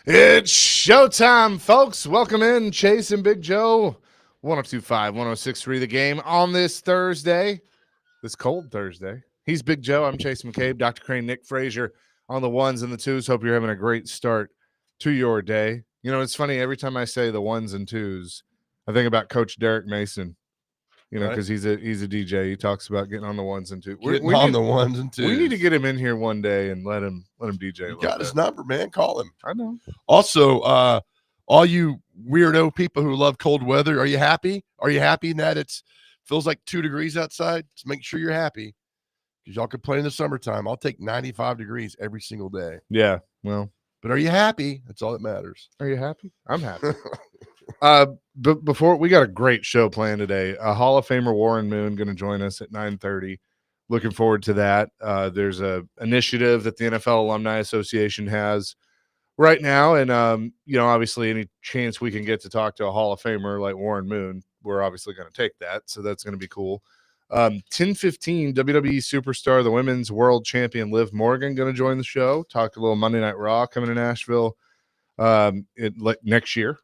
It's showtime, folks. Welcome in, Chase and Big Joe. 1025, 1063 the game on this Thursday, this cold Thursday. He's Big Joe. I'm Chase McCabe, Dr. Crane, Nick Frazier on the ones and the twos. Hope you're having a great start to your day. You know, it's funny. Every time I say the ones and twos, I think about Coach Derek Mason. You know, Right. because he's a DJ. He talks about getting on the ones and twos. Getting on the ones and twos. We need to get him in here one day and let him DJ. You got his number, man. Call him. I know. Also, all you weirdo people who love cold weather, are you happy? Are you happy that it feels like 2 degrees outside? Just make sure you're happy, because y'all complain in the summertime. I'll take 95 degrees every single day. Yeah, well. But are you happy? That's all that matters. Are you happy? I'm happy. But before, we got a great show planned today. Hall of Famer Warren Moon going to join us at 9:30. Looking forward to that. There's a initiative that the NFL Alumni Association has right now, and you know, obviously, any chance we can get to talk to a Hall of Famer like Warren Moon, we're obviously going to take that. So that's going to be cool. 10:15 WWE superstar, the women's world champion Liv Morgan, going to join the show. Talk a little Monday Night Raw coming to Nashville. Next year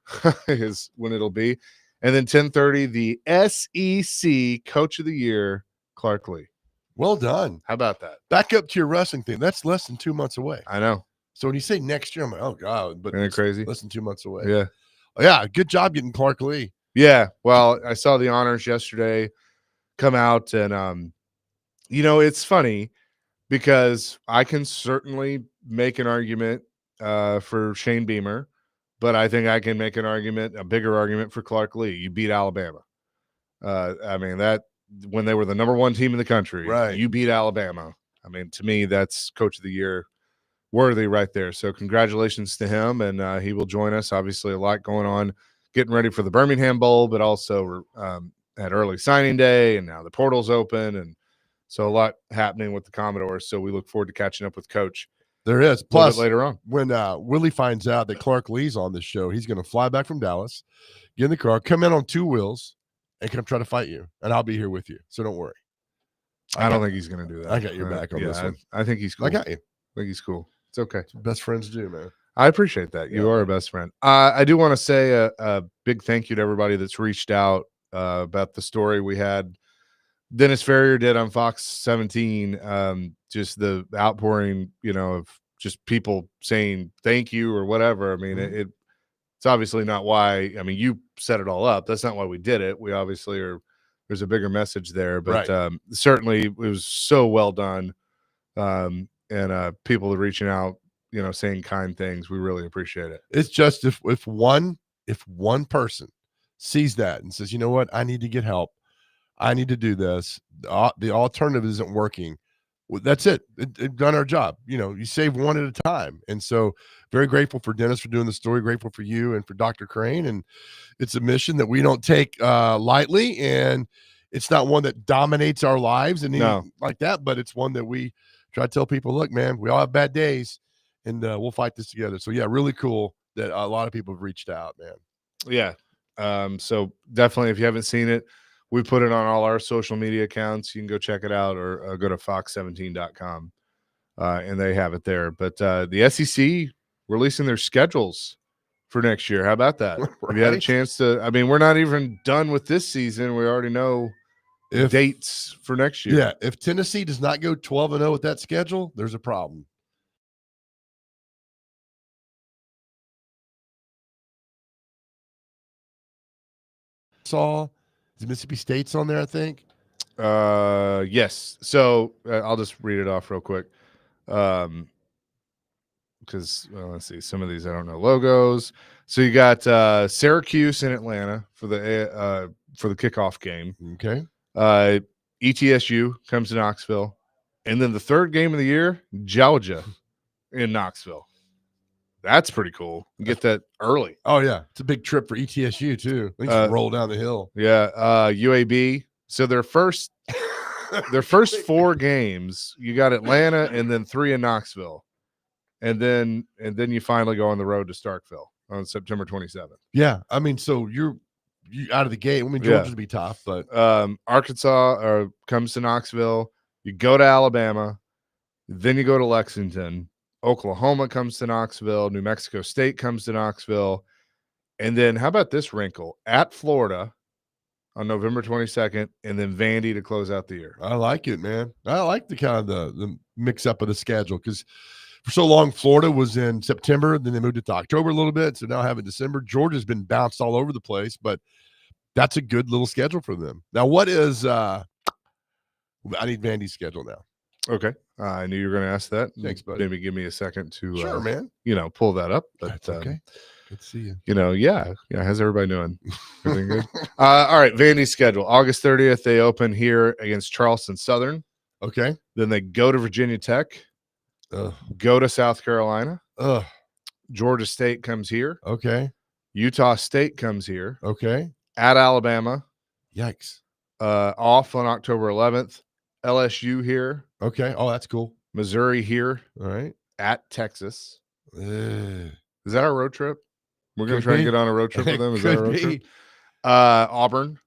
is when it'll be. And then 10:30, the SEC Coach of the Year, Clark Lee. Well done. How about that? Back up to your wrestling thing. That's less than 2 months away. I know. So when you say next year, I'm like, oh God, but Isn't it crazy? Less than 2 months away. Yeah. Oh, yeah. Good job getting Clark Lee. Yeah. Well, I saw the honors yesterday come out, and you know, it's funny because I can certainly make an argument for Shane Beamer, but I think I can make an argument, a bigger argument for Clark Lee. You beat Alabama. I mean, that when they were the number one team in the country, right? You beat Alabama. I mean, to me, that's Coach of the Year worthy right there. So congratulations to him, and he will join us. Obviously, a lot going on, getting ready for the Birmingham Bowl, but also at early signing day, and now the portal's open, and so a lot happening with the Commodores. So we look forward to catching up with Coach. There is. Plus, later on, when Willie finds out that Clark Lee's on the show, he's going to fly back from Dallas, get in the car, come in on 2 wheels, and come try to fight you. And I'll be here with you. So don't worry. I don't think he's going to do that. I got your back on this one. I think he's cool. I got you. I think he's cool. It's okay. Best friends do, man. I appreciate that. You are a best friend. I do want to say a big thank you to everybody that's reached out about the story we had. Dennis Ferrier did on Fox 17, just the outpouring, you know, of just people saying thank you or whatever. I mean, it's obviously not why. I mean, you set it all up. That's not why we did it. We obviously there's a bigger message there, but certainly it was so well done. And people are reaching out, you know, saying kind things. We really appreciate it. It's just if one person sees that and says, you know what, I need to get help, I need to do this, the alternative isn't working, well, that's it. It done our job. You know, you save one at a time. And so very grateful for Dennis for doing the story, grateful for you and for Dr. Crane. And it's a mission that we don't take lightly, and it's not one that dominates our lives and like that, but it's one that we try to tell people, look, man, we all have bad days, and we'll fight this together. So yeah, really cool that a lot of people have reached out, man. Yeah. So definitely, if you haven't seen it, we put it on all our social media accounts. You can go check it out, or go to fox17.com, and they have it there. But the SEC releasing their schedules for next year. How about that? Right? Have you had a chance to? I mean, we're not even done with this season. We already know dates for next year. Yeah, if Tennessee does not go 12-0 with that schedule, there's a problem. Is Mississippi State's on there, I think? Yes. So I'll just read it off real quick. Because let's see, some of these I don't know logos. So you got Syracuse and Atlanta for the kickoff game. Okay. ETSU comes to Knoxville, and then the third game of the year, Georgia in Knoxville. That's pretty cool. You get that early. Oh yeah, it's a big trip for ETSU too. They just roll down the hill. Yeah, UAB. So their first 4 games, you got Atlanta and then 3 in Knoxville, and then you finally go on the road to Starkville on September 27th. Yeah, I mean, so you're out of the gate. I mean, Georgia's be tough, but Arkansas comes to Knoxville. You go to Alabama, then you go to Lexington, Oklahoma comes to Knoxville. New Mexico State comes to Knoxville. And then how about this wrinkle? At Florida on November 22nd, and then Vandy to close out the year. I like it, man. I like the kind of the mix up of the schedule because for so long Florida was in September, then they moved it to October a little bit, so now have it December. Georgia's been bounced all over the place, but that's a good little schedule for them. Now, what is I need Vandy's schedule now. Okay. I knew you were going to ask that. Thanks, buddy. Maybe give me a second to Sure, man. pull that up. But That's okay. Let's see you. Yeah. How's everybody doing? Everything good? All right. Vandy's schedule. August 30th, they open here against Charleston Southern. Okay. Then they go to Virginia Tech, Ugh. go to South Carolina. Ugh. Georgia State comes here. Okay. Utah State comes here. Okay. At Alabama. Yikes. Off on October 11th. LSU here. Okay. Oh, that's cool. Missouri here. All right. At Texas. Ugh. Is that our road trip? We're going to Could try and be. get on a road trip with them. Is that Could our road be. trip? Auburn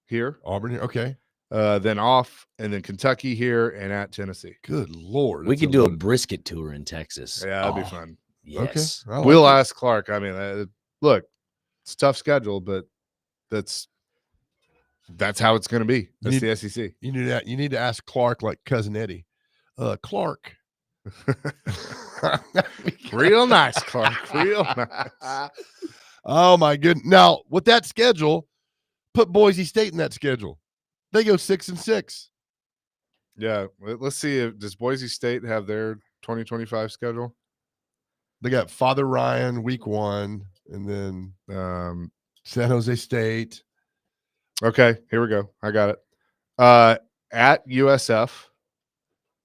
here. Auburn here. Okay. Then off, and then Kentucky here, and at Tennessee. Good Lord. We that's could do a loaded- brisket tour in Texas. Yeah, that'd be Oh, fun. Yes. Okay. I like We'll it. ask Clark. I mean, look, it's a tough schedule, but that's how it's going to be. That's You the SEC. You need that. You need to ask Clark like cousin Eddie. Clark. Real nice, Clark. Real nice. Oh my goodness. Now, with that schedule, put Boise State in that schedule. They go 6-6. Yeah, let's see. Does Boise State have their 2025 schedule? They got Father Ryan week 1, and then San Jose State. Okay, here we go. I got it. At USF,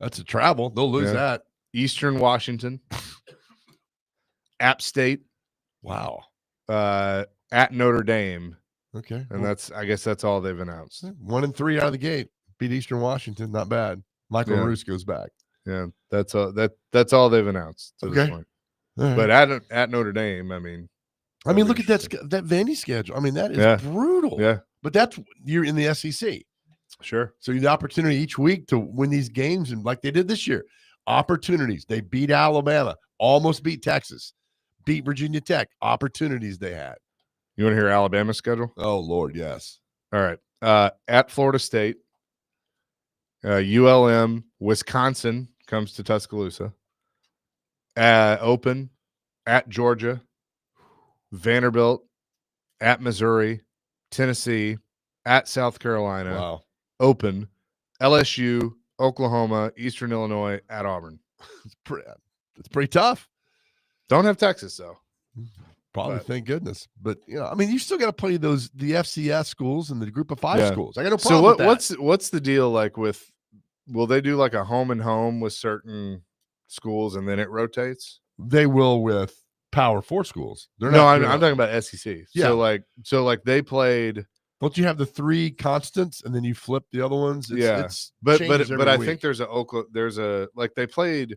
That's a travel. They'll lose Yeah. that. Eastern Washington, App State, Wow. at Notre Dame, Okay. and I guess that's all they've announced. 1-3 out of the gate. Beat Eastern Washington. Not bad. Michael Yeah. Roos goes back. Yeah, that's all. That's all they've announced to this Okay. point. All right. But at Notre Dame, I mean, look at that Vandy schedule. I mean, that is Yeah. brutal. yeah, But that's you're in the SEC. sure. So you have the opportunity each week to win these games, and like they did this year, opportunities. They beat Alabama, almost beat Texas, beat Virginia Tech. Opportunities they had. You want to hear Alabama's schedule? Oh Lord, yes. All right. At Florida State, ULM, Wisconsin comes to Tuscaloosa. Open at Georgia, Vanderbilt, at Missouri, Tennessee, at South Carolina. Wow. Open, LSU, Oklahoma, Eastern Illinois, at Auburn. It's pretty tough. Don't have Texas though. Probably, But- thank goodness. But I mean, you still got to play the FCS schools and the Group of 5 Yeah. schools. I got no So problem with that. what's the deal like with? Will they do like a home and home with certain schools and then it rotates? They will with Power 4 schools. They're No, not I'm doing talking about SEC. Yeah. So like they played. Don't you have the 3 constants and then you flip the other ones? Yeah. It's But changes but every I week. think there's like they played.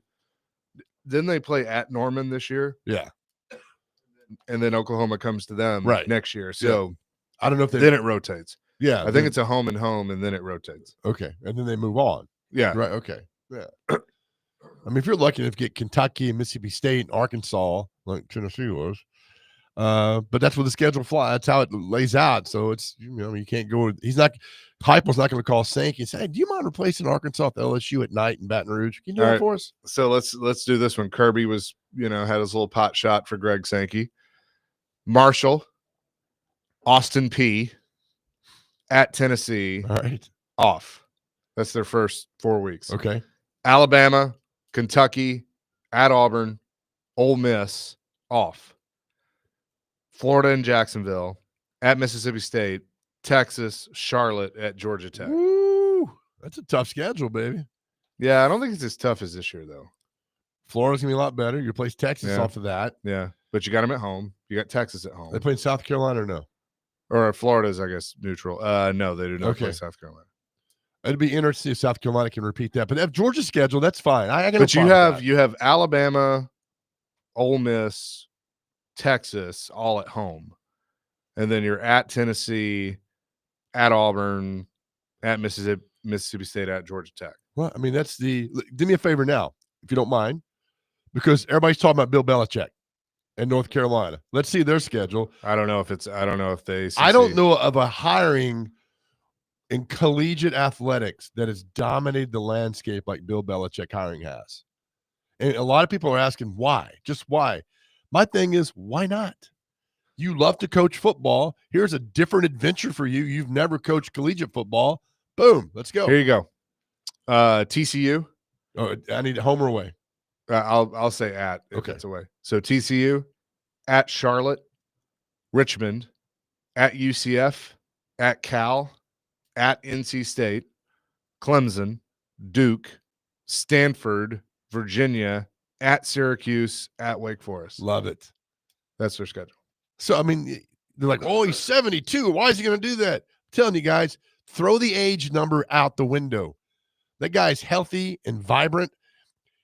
Then they play at Norman this year, Yeah. and then Oklahoma comes to them Right. next year. So I don't know if they then it rotates. yeah. I think it's a home and home, and then it rotates. okay. And then they move on. Yeah, Right. Okay. Yeah. I mean, if you're lucky enough to get Kentucky and Mississippi State and Arkansas, like Tennessee was, but that's where the schedule flies. That's how it lays out. So it's you can't go. Heupel's not going to call Sankey and say, "Hey, do you mind replacing Arkansas with LSU at night in Baton Rouge? Can you do All that right. for us?" So let's do this one. Kirby was had his little pot shot for Greg Sankey. Marshall, Austin P, at Tennessee, All right. off. That's their first 4 weeks. Okay. Alabama, Kentucky, at Auburn, Ole Miss, off. Florida and Jacksonville, at Mississippi State, Texas, Charlotte, at Georgia Tech. Woo! That's a tough schedule, baby. Yeah, I don't think it's as tough as this year, though. Florida's gonna be a lot better. You replace Texas Yeah. off of that. Yeah, but you got them at home. You got Texas at home. They play in South Carolina or no? Or Florida's, I guess, neutral. No, they do not play Okay. South Carolina. It'd be interesting if South Carolina can repeat that. But if Georgia's schedule, that's fine. I got no But you problem with that. you have Alabama, Ole Miss, Texas all at home, and then you're at Tennessee, at Auburn, at Mississippi State, at Georgia Tech. Well, I mean, do me a favor now, if you don't mind. because everybody's talking about Bill Belichick and North Carolina. Let's see their schedule. I don't know if they. I don't know of a hiring in collegiate athletics that has dominated the landscape like Bill Belichick hiring has. And a lot of people are asking why, just why. My thing is, why not? You love to coach football. Here's a different adventure for you. You've never coached collegiate football. Boom, let's go. Here you go. TCU. Oh, I need home or away. I'll say at if Okay. it's away. So TCU, at Charlotte, Richmond, at UCF, at Cal, at NC State, Clemson, Duke, Stanford, Virginia, at Syracuse, at Wake Forest. Love it. That's their schedule. So, I mean, they're like, oh, he's 72. Why is he going to do that? I'm telling you guys, throw the age number out the window. That guy's healthy and vibrant.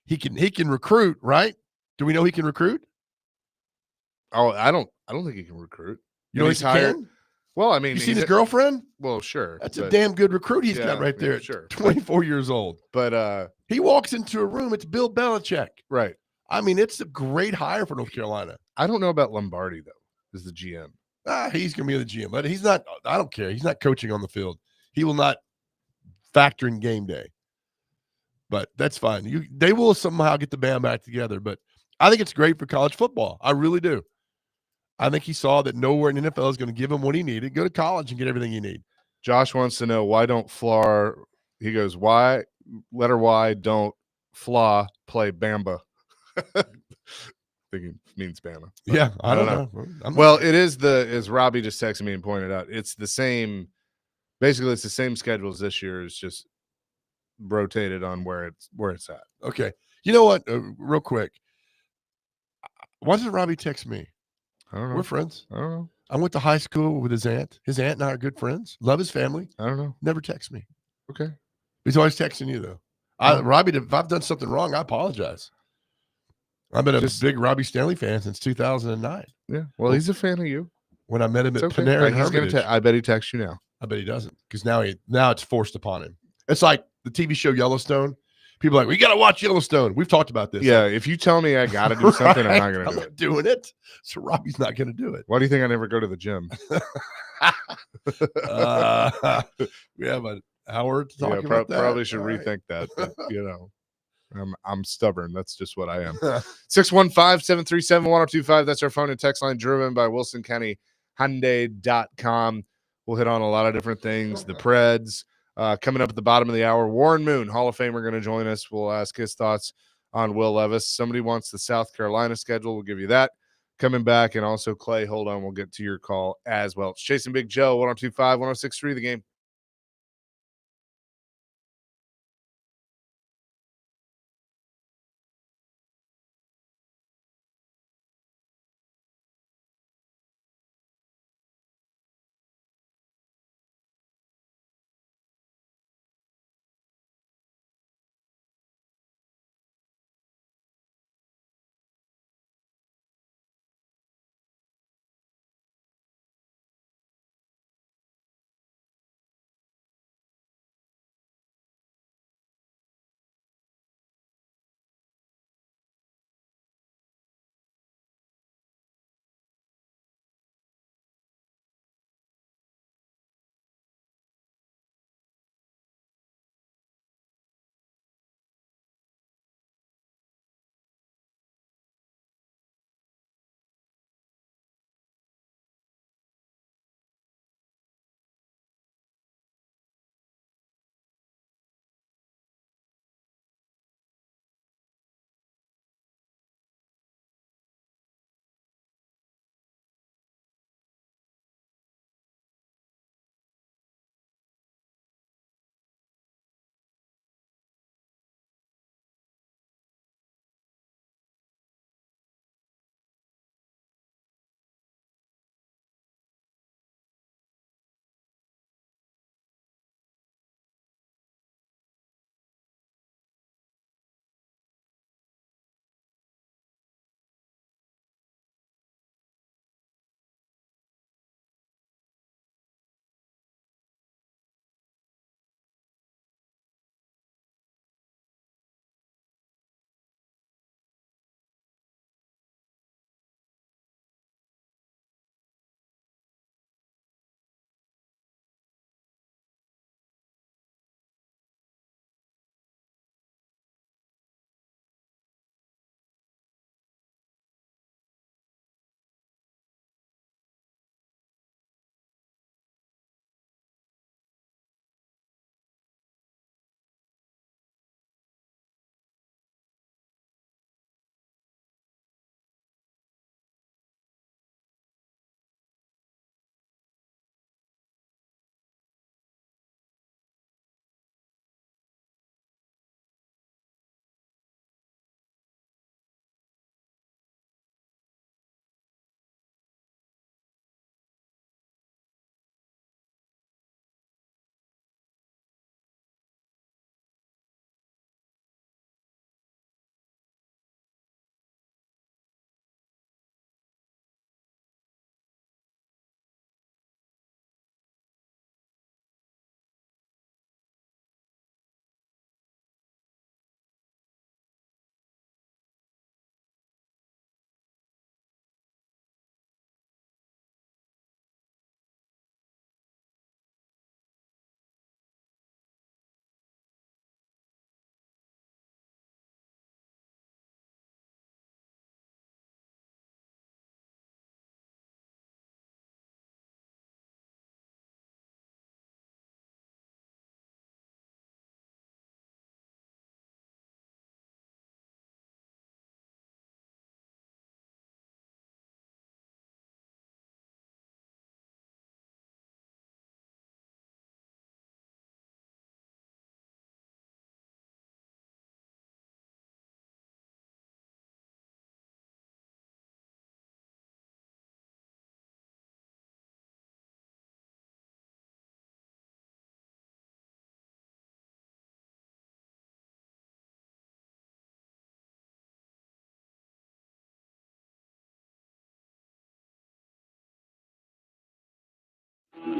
He can recruit, right? Do we know he can recruit? Oh, I don't think he can recruit. You know he's he hired. can? Well, I mean, You seen he's his girlfriend? Well, sure. That's a but- damn good recruit he's got Yeah, right there. yeah, at sure. 24 years old. But He walks into a room, it's Bill Belichick. right. I mean, it's a great hire for North Carolina. I don't know about Lombardi though. Is the GM? He's going to be the GM, but he's not. I don't care. He's not coaching on the field. He will not factor in game day. But that's fine. They will somehow get the band back together. But I think it's great for college football. I really do. I think he saw that nowhere in the NFL is going to give him what he needed. Go to college and get everything you need. Josh wants to know why don't Flaw? He goes, why letter Y don't Flaw play Bamba? I think he means Bama. but Yeah, I don't know. know. Well, it is as Robbie just texted me and pointed out, it's the same. Basically, it's the same schedule as this year. It's just rotated on where it's at. okay. You know what? Real quick. Why doesn't Robbie text me? I don't know. We're friends. I don't know. I went to high school with his aunt. His aunt and I are good friends. Love his family. I don't know. Never texts me. Okay. He's always texting you though. Robbie, if I've done something wrong, I apologize. I've been a big Robbie Stanley fan since 2009 Yeah. Well, he's a fan of you. when I met him It's at okay. Panera and He's gonna Hermitage. I bet he texts you now. I bet he doesn't because now it's forced upon him. It's like the TV show Yellowstone. People are like, we got to watch Yellowstone. We've talked about this. Yeah. If you tell me I got to do something, I'm not going to do it. Doing it. So Robbie's not going to do it. Why do you think I never go to the gym? We have an hour to talk Yeah, about that. probably should All right. rethink that. But, I'm stubborn. That's just what I am. 615-737-1025. That's our phone and text line, driven by WilsonCountyHyundai.com. We'll hit on a lot of different things. The Preds coming up at the bottom of the hour. Warren Moon, Hall of Famer, going to join us. We'll ask his thoughts on Will Levis. Somebody wants the South Carolina schedule. We'll give you that coming back. And also, Clay, hold on. We'll get to your call as well. It's Chasing Big Joe, 1025, 1063, The Game.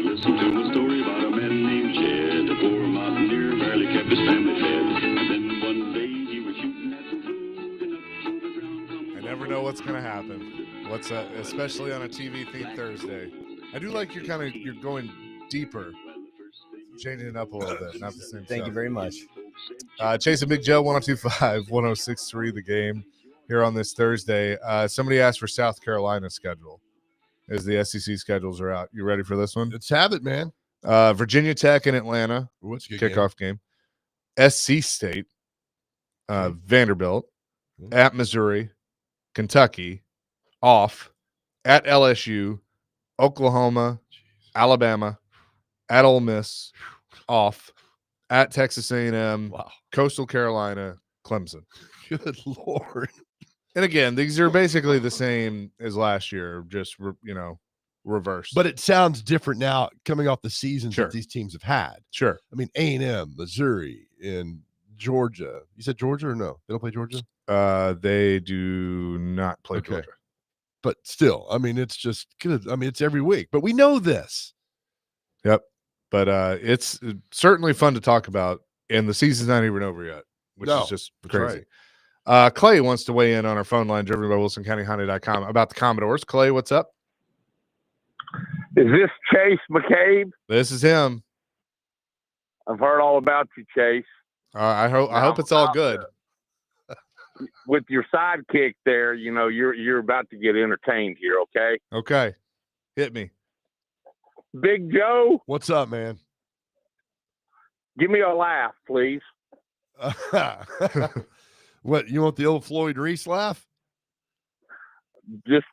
Listen to a story about a man named Jed. A poor mountaineer barely kept his family fed. And then one day he was shooting at some food and up to the ground come I never know what's going to happen. What's especially on a TV themed Thursday. I do like you're going deeper, changing it up a little bit, not the same Thank stuff. you very much. Chase and Big Joe, 1025, 1063 The Game here on this Thursday. Somebody asked for South Carolina schedule as the SEC schedules are out. You ready for this one? Let's have it, man. Virginia Tech in Atlanta, What's a good kickoff game. SC State, Okay. Vanderbilt, Mhm. at Missouri, Kentucky, off, at LSU, Oklahoma, Alabama, at Ole Miss, off, at Texas A&M, Wow. Coastal Carolina, Clemson. Good Lord. And again, these are basically the same as last year, just reversed. But it sounds different now coming off the seasons Sure. that these teams have had. sure, I mean, A&M, Missouri, and Georgia. You said Georgia or no? They don't play Georgia? they do not play Okay. Georgia. But still, I mean, it's just good. I mean, it's every week. But we know this. Yep. But it's certainly fun to talk about, and the season's not even over yet, which No, is just that's crazy. right. Clay wants to weigh in on our phone line, driven by WilsonCountyHonda.com, about the Commodores. Clay, what's up? Is this Chase McCabe? This is him. I've heard all about you, Chase. I hope it's all good. With your sidekick there, you're about to get entertained here, okay? Okay. Hit me. Big Joe, What's up, man? give me a laugh, please. What, you want the old Floyd Reese laugh? Just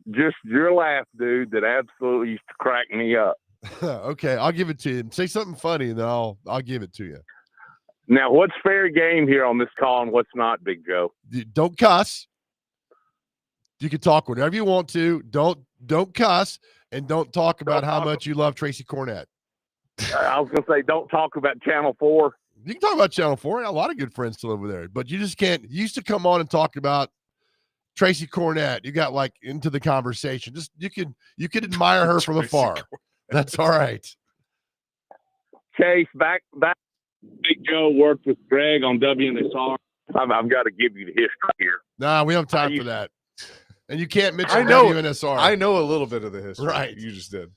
your laugh, dude, that absolutely used to crack me up. Okay, I'll give it to you. Say something funny, and then I'll give it to you. Now, what's fair game here on this call and what's not, Big Joe? Don't cuss. You can talk whatever you want to. Don't cuss, and don't talk about how much you love Tracy Cornett. I was going to say, don't talk about Channel 4. You can talk about Channel 4. I got a lot of good friends still over there, but you just can't. You used to come on and talk about Tracy Cornett. You got like into the conversation. Just you could admire her from afar. That's all right. Chase, back Big Joe worked with Greg on WNSR. I've got to give you the history here. Nah, we don't have time for that. And you can't mention I know- WNSR. I know a little bit of the history. Right. You just did.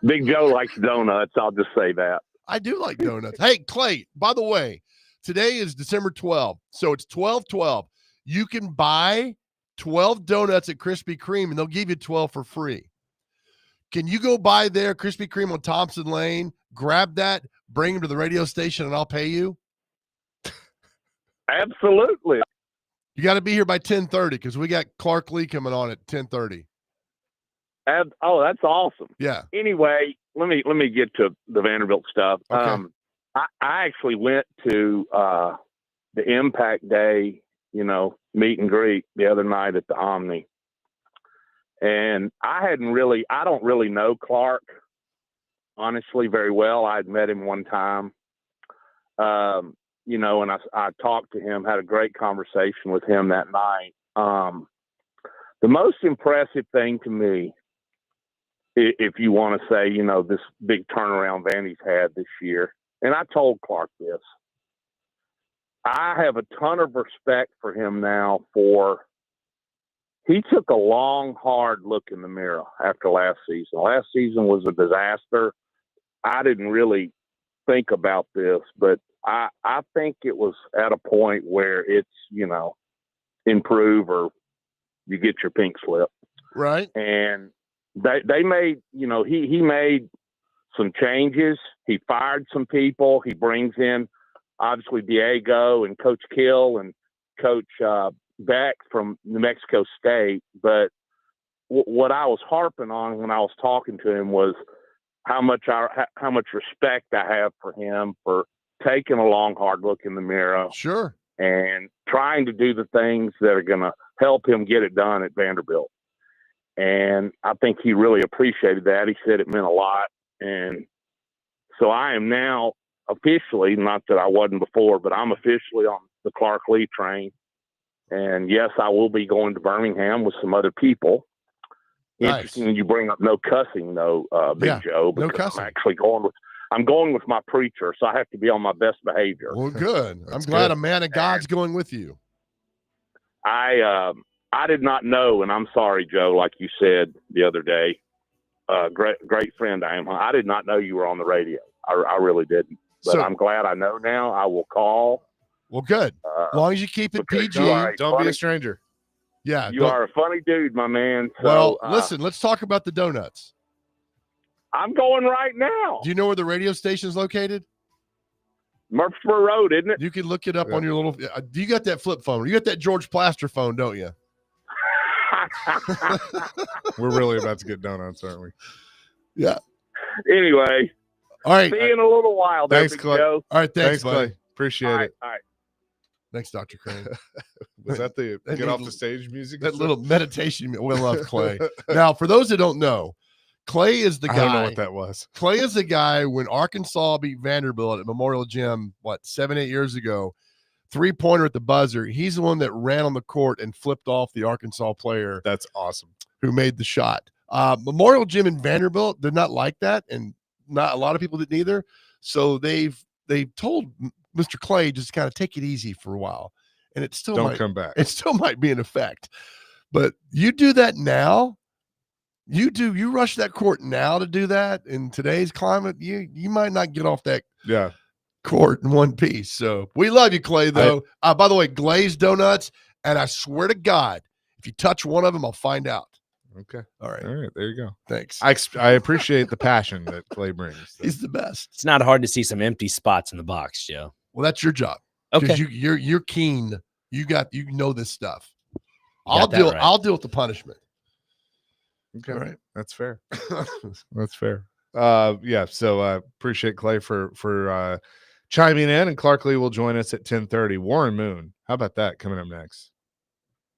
Big Joe likes donuts. I'll just say that. I do like donuts. Hey, Clay, by the way, today is December 12th. So it's 12/12. You can buy 12 donuts at Krispy Kreme, and they'll give you 12 for free. Can you go buy their Krispy Kreme on Thompson Lane, grab that, bring them to the radio station, and I'll pay you? Absolutely. You got to be here by 10:30 because we got Clark Lee coming on at 10:30. Oh, that's awesome. Yeah. Anyway, let me get to the Vanderbilt stuff. Okay. I actually went to the Impact Day, meet and greet the other night at the Omni, and I don't really know Clark, honestly, very well. I'd met him one time, and I talked to him, had a great conversation with him that night. The most impressive thing to me, if you want to say, this big turnaround Vandy's had this year, and I told Clark this, I have a ton of respect for him now he took a long, hard look in the mirror after last season. Last season was a disaster. I didn't really think about this, but I think it was at a point where it's, improve or you get your pink slip. Right. And they made, he made some changes. He fired some people. He brings in, obviously, Diego and Coach Kill and Coach Beck from New Mexico State. But what I was harping on when I was talking to him was how much respect I have for him for taking a long, hard look in the mirror Sure. and trying to do the things that are going to help him get it done at Vanderbilt. And I think he really appreciated that. He said it meant a lot. And so I am now officially, not that I wasn't before, but I'm officially on the Clark Lee train. And yes, I will be going to Birmingham with some other people. Interesting that you bring up no cussing, though, Big Yeah, Joe. no Because cussing. I'm actually going with my preacher, so I have to be on my best behavior. Well, good. I'm That's glad good. a man of God's going with you. I did not know, and I'm sorry, Joe, like you said the other day. Great friend I am. I did not know you were on the radio. I really didn't. But So, I'm glad I know now. I will call. well, good. As long as you keep it because PG. you are a Don't be funny- a stranger. Yeah. You don't- are a funny dude, my man. So, well, listen, let's talk about the donuts. I'm going right now. Do you know where the radio station is located? Murfreesboro Road, isn't it? You can look it up Yeah. on your little. You got that flip phone? You got that George Plaster phone, don't you? We're really about to get donuts, aren't we? Yeah. Anyway, All right. see you in a little while, there, Thanks, Big Clay. Joe. All right. Thanks, Thanks, buddy. Clay. Appreciate All right, it. all right. Thanks, Dr. Crane. Was that the That get off little- the stage music? That little meditation. We love Clay. Now, for those that don't know, Clay is the I guy. don't know what that was. Clay is the guy when Arkansas beat Vanderbilt at Memorial Gym, 7-8 years ago, 3-pointer at the buzzer. He's the one that ran on the court and flipped off the Arkansas player That's awesome. who made the shot. Memorial Gym in Vanderbilt did not like that, and not a lot of people didn't either. So they've told Mr. Clay just kind of take it easy for a while, and it still Don't might, come back. it still might be in effect. But you do that now. You rush that court now to do that in today's climate, you might not get off that Yeah. court in one piece. So we love you, Clay, though. By the way, glazed donuts, and I swear to God, if you touch one of them, I'll find out. Okay. All right. All right. There you go. Thanks. I appreciate the passion that Clay brings. He's the best. It's not hard to see some empty spots in the box, Joe. Well, that's your job. Okay. Because you're keen. You know this stuff. got I'll that deal right. I'll deal with the punishment. Okay. All right. That's fair. That's fair. Yeah. So appreciate Clay for chiming in, and Clark Lee will join us at 10:30. Warren Moon. How about that coming up next?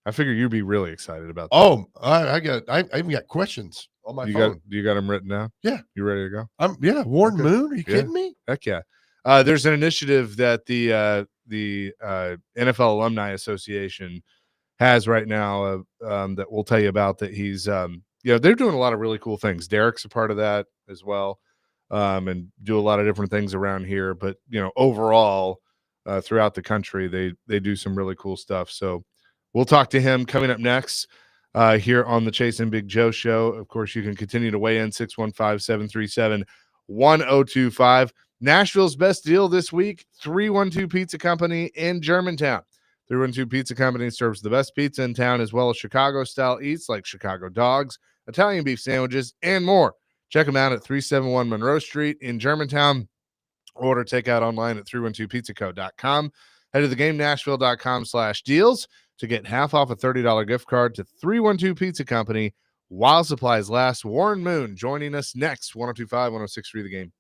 I figure you'd be really excited about that. Oh, I even got questions on my you phone. got them written down? Yeah. You ready to go? Warren Okay. Moon. Are you Yeah. kidding me? Heck yeah. There's an initiative that the NFL Alumni Association has right now that we'll tell you about, that he's they're doing a lot of really cool things. Derek's a part of that as well, and do a lot of different things around here. But overall, throughout the country, they do some really cool stuff. So we'll talk to him coming up next here on the Chase and Big Joe show. Of course, you can continue to weigh in 615-737-1025. Nashville's best deal this week, 312 Pizza Company in Germantown. 312 Pizza Company serves the best pizza in town, as well as Chicago-style eats like Chicago dogs, Italian beef sandwiches, and more. Check them out at 371 Monroe Street in Germantown. Order takeout online at 312pizzaco.com. Head to theGameNashville.com/deals to get half off a $30 gift card to 312 Pizza Company while supplies last. Warren Moon joining us next, 102.5, 106.3 The Game.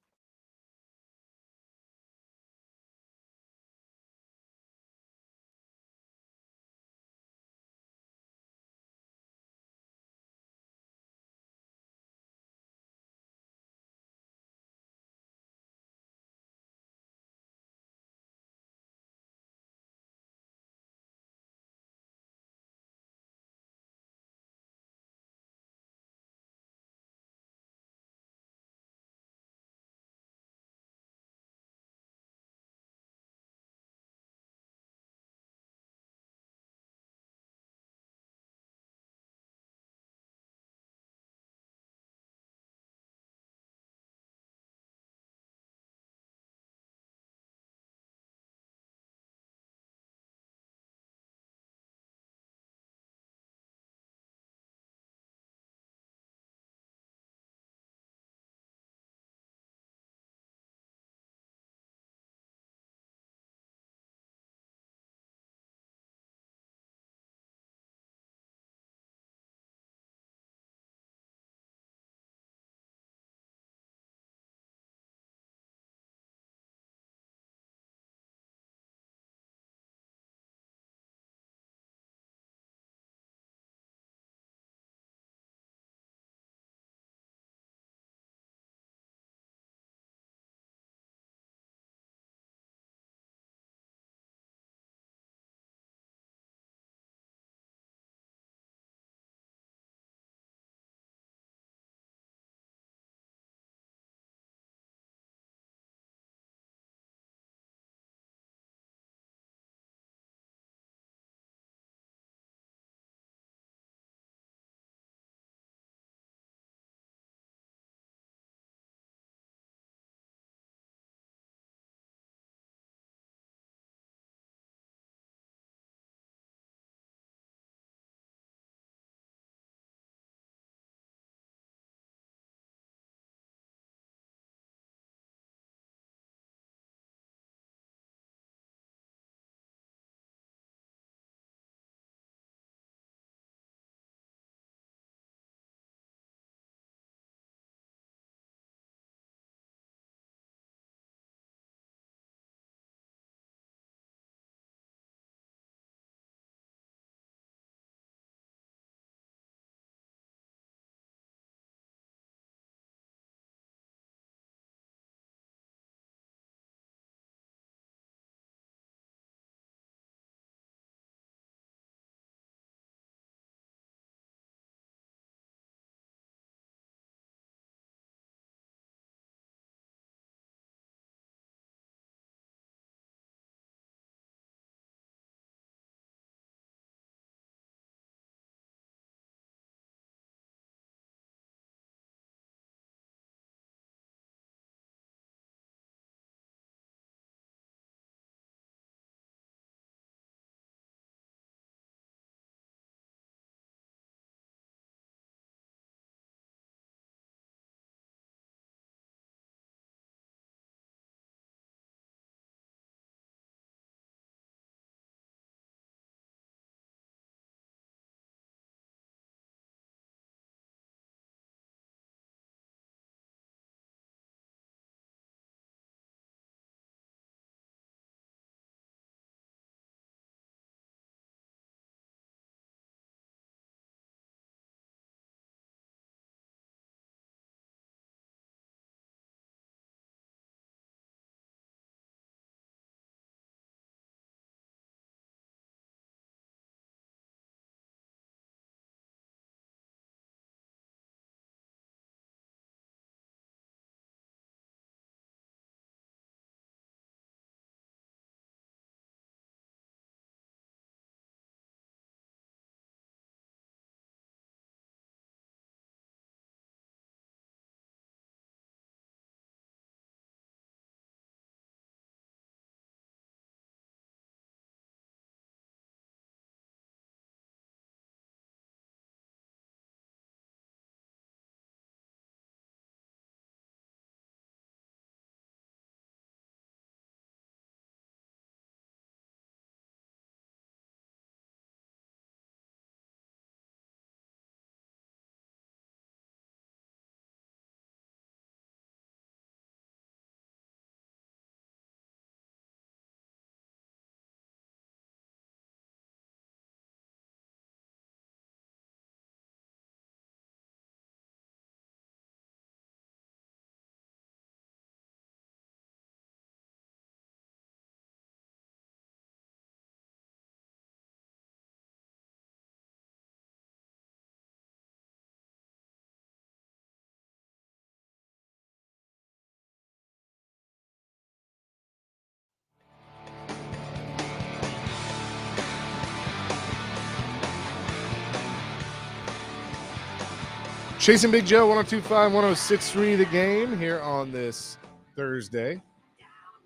Chasing Big Joe, 102.5, 106.3 The Game here on this Thursday.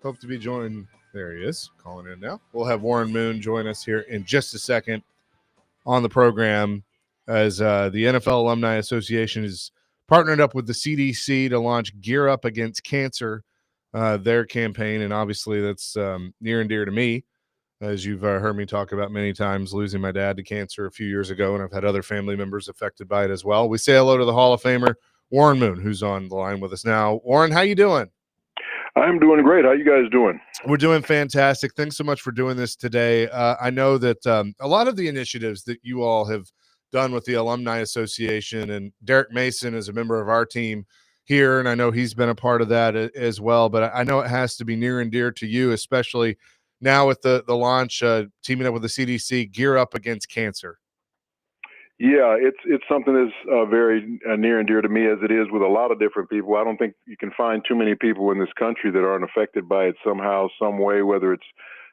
Hope to be joined. There he is, calling in now. We'll have Warren Moon join us here in just a second on the program as the NFL Alumni Association is partnered up with the CDC to launch Gear Up Against Cancer, their campaign. And obviously that's near and dear to me, as you've heard me talk about many times, losing my dad to cancer a few years ago, and I've had other family members affected by it as well. We say hello to the Hall of Famer, Warren Moon, who's on the line with us now. Warren, how you doing? I'm doing great. How you guys doing? We're doing fantastic. Thanks so much for doing this today. I know that a lot of the initiatives that you all have done with the Alumni Association, and Derek Mason is a member of our team here, and I know he's been a part of that as well, but I know it has to be near and dear to you, especially now with the launch, teaming up with the CDC, Gear Up Against Cancer. Yeah, it's something that's very near and dear to me, as it is with a lot of different people. I don't think you can find too many people in this country that aren't affected by it somehow, some way, whether it's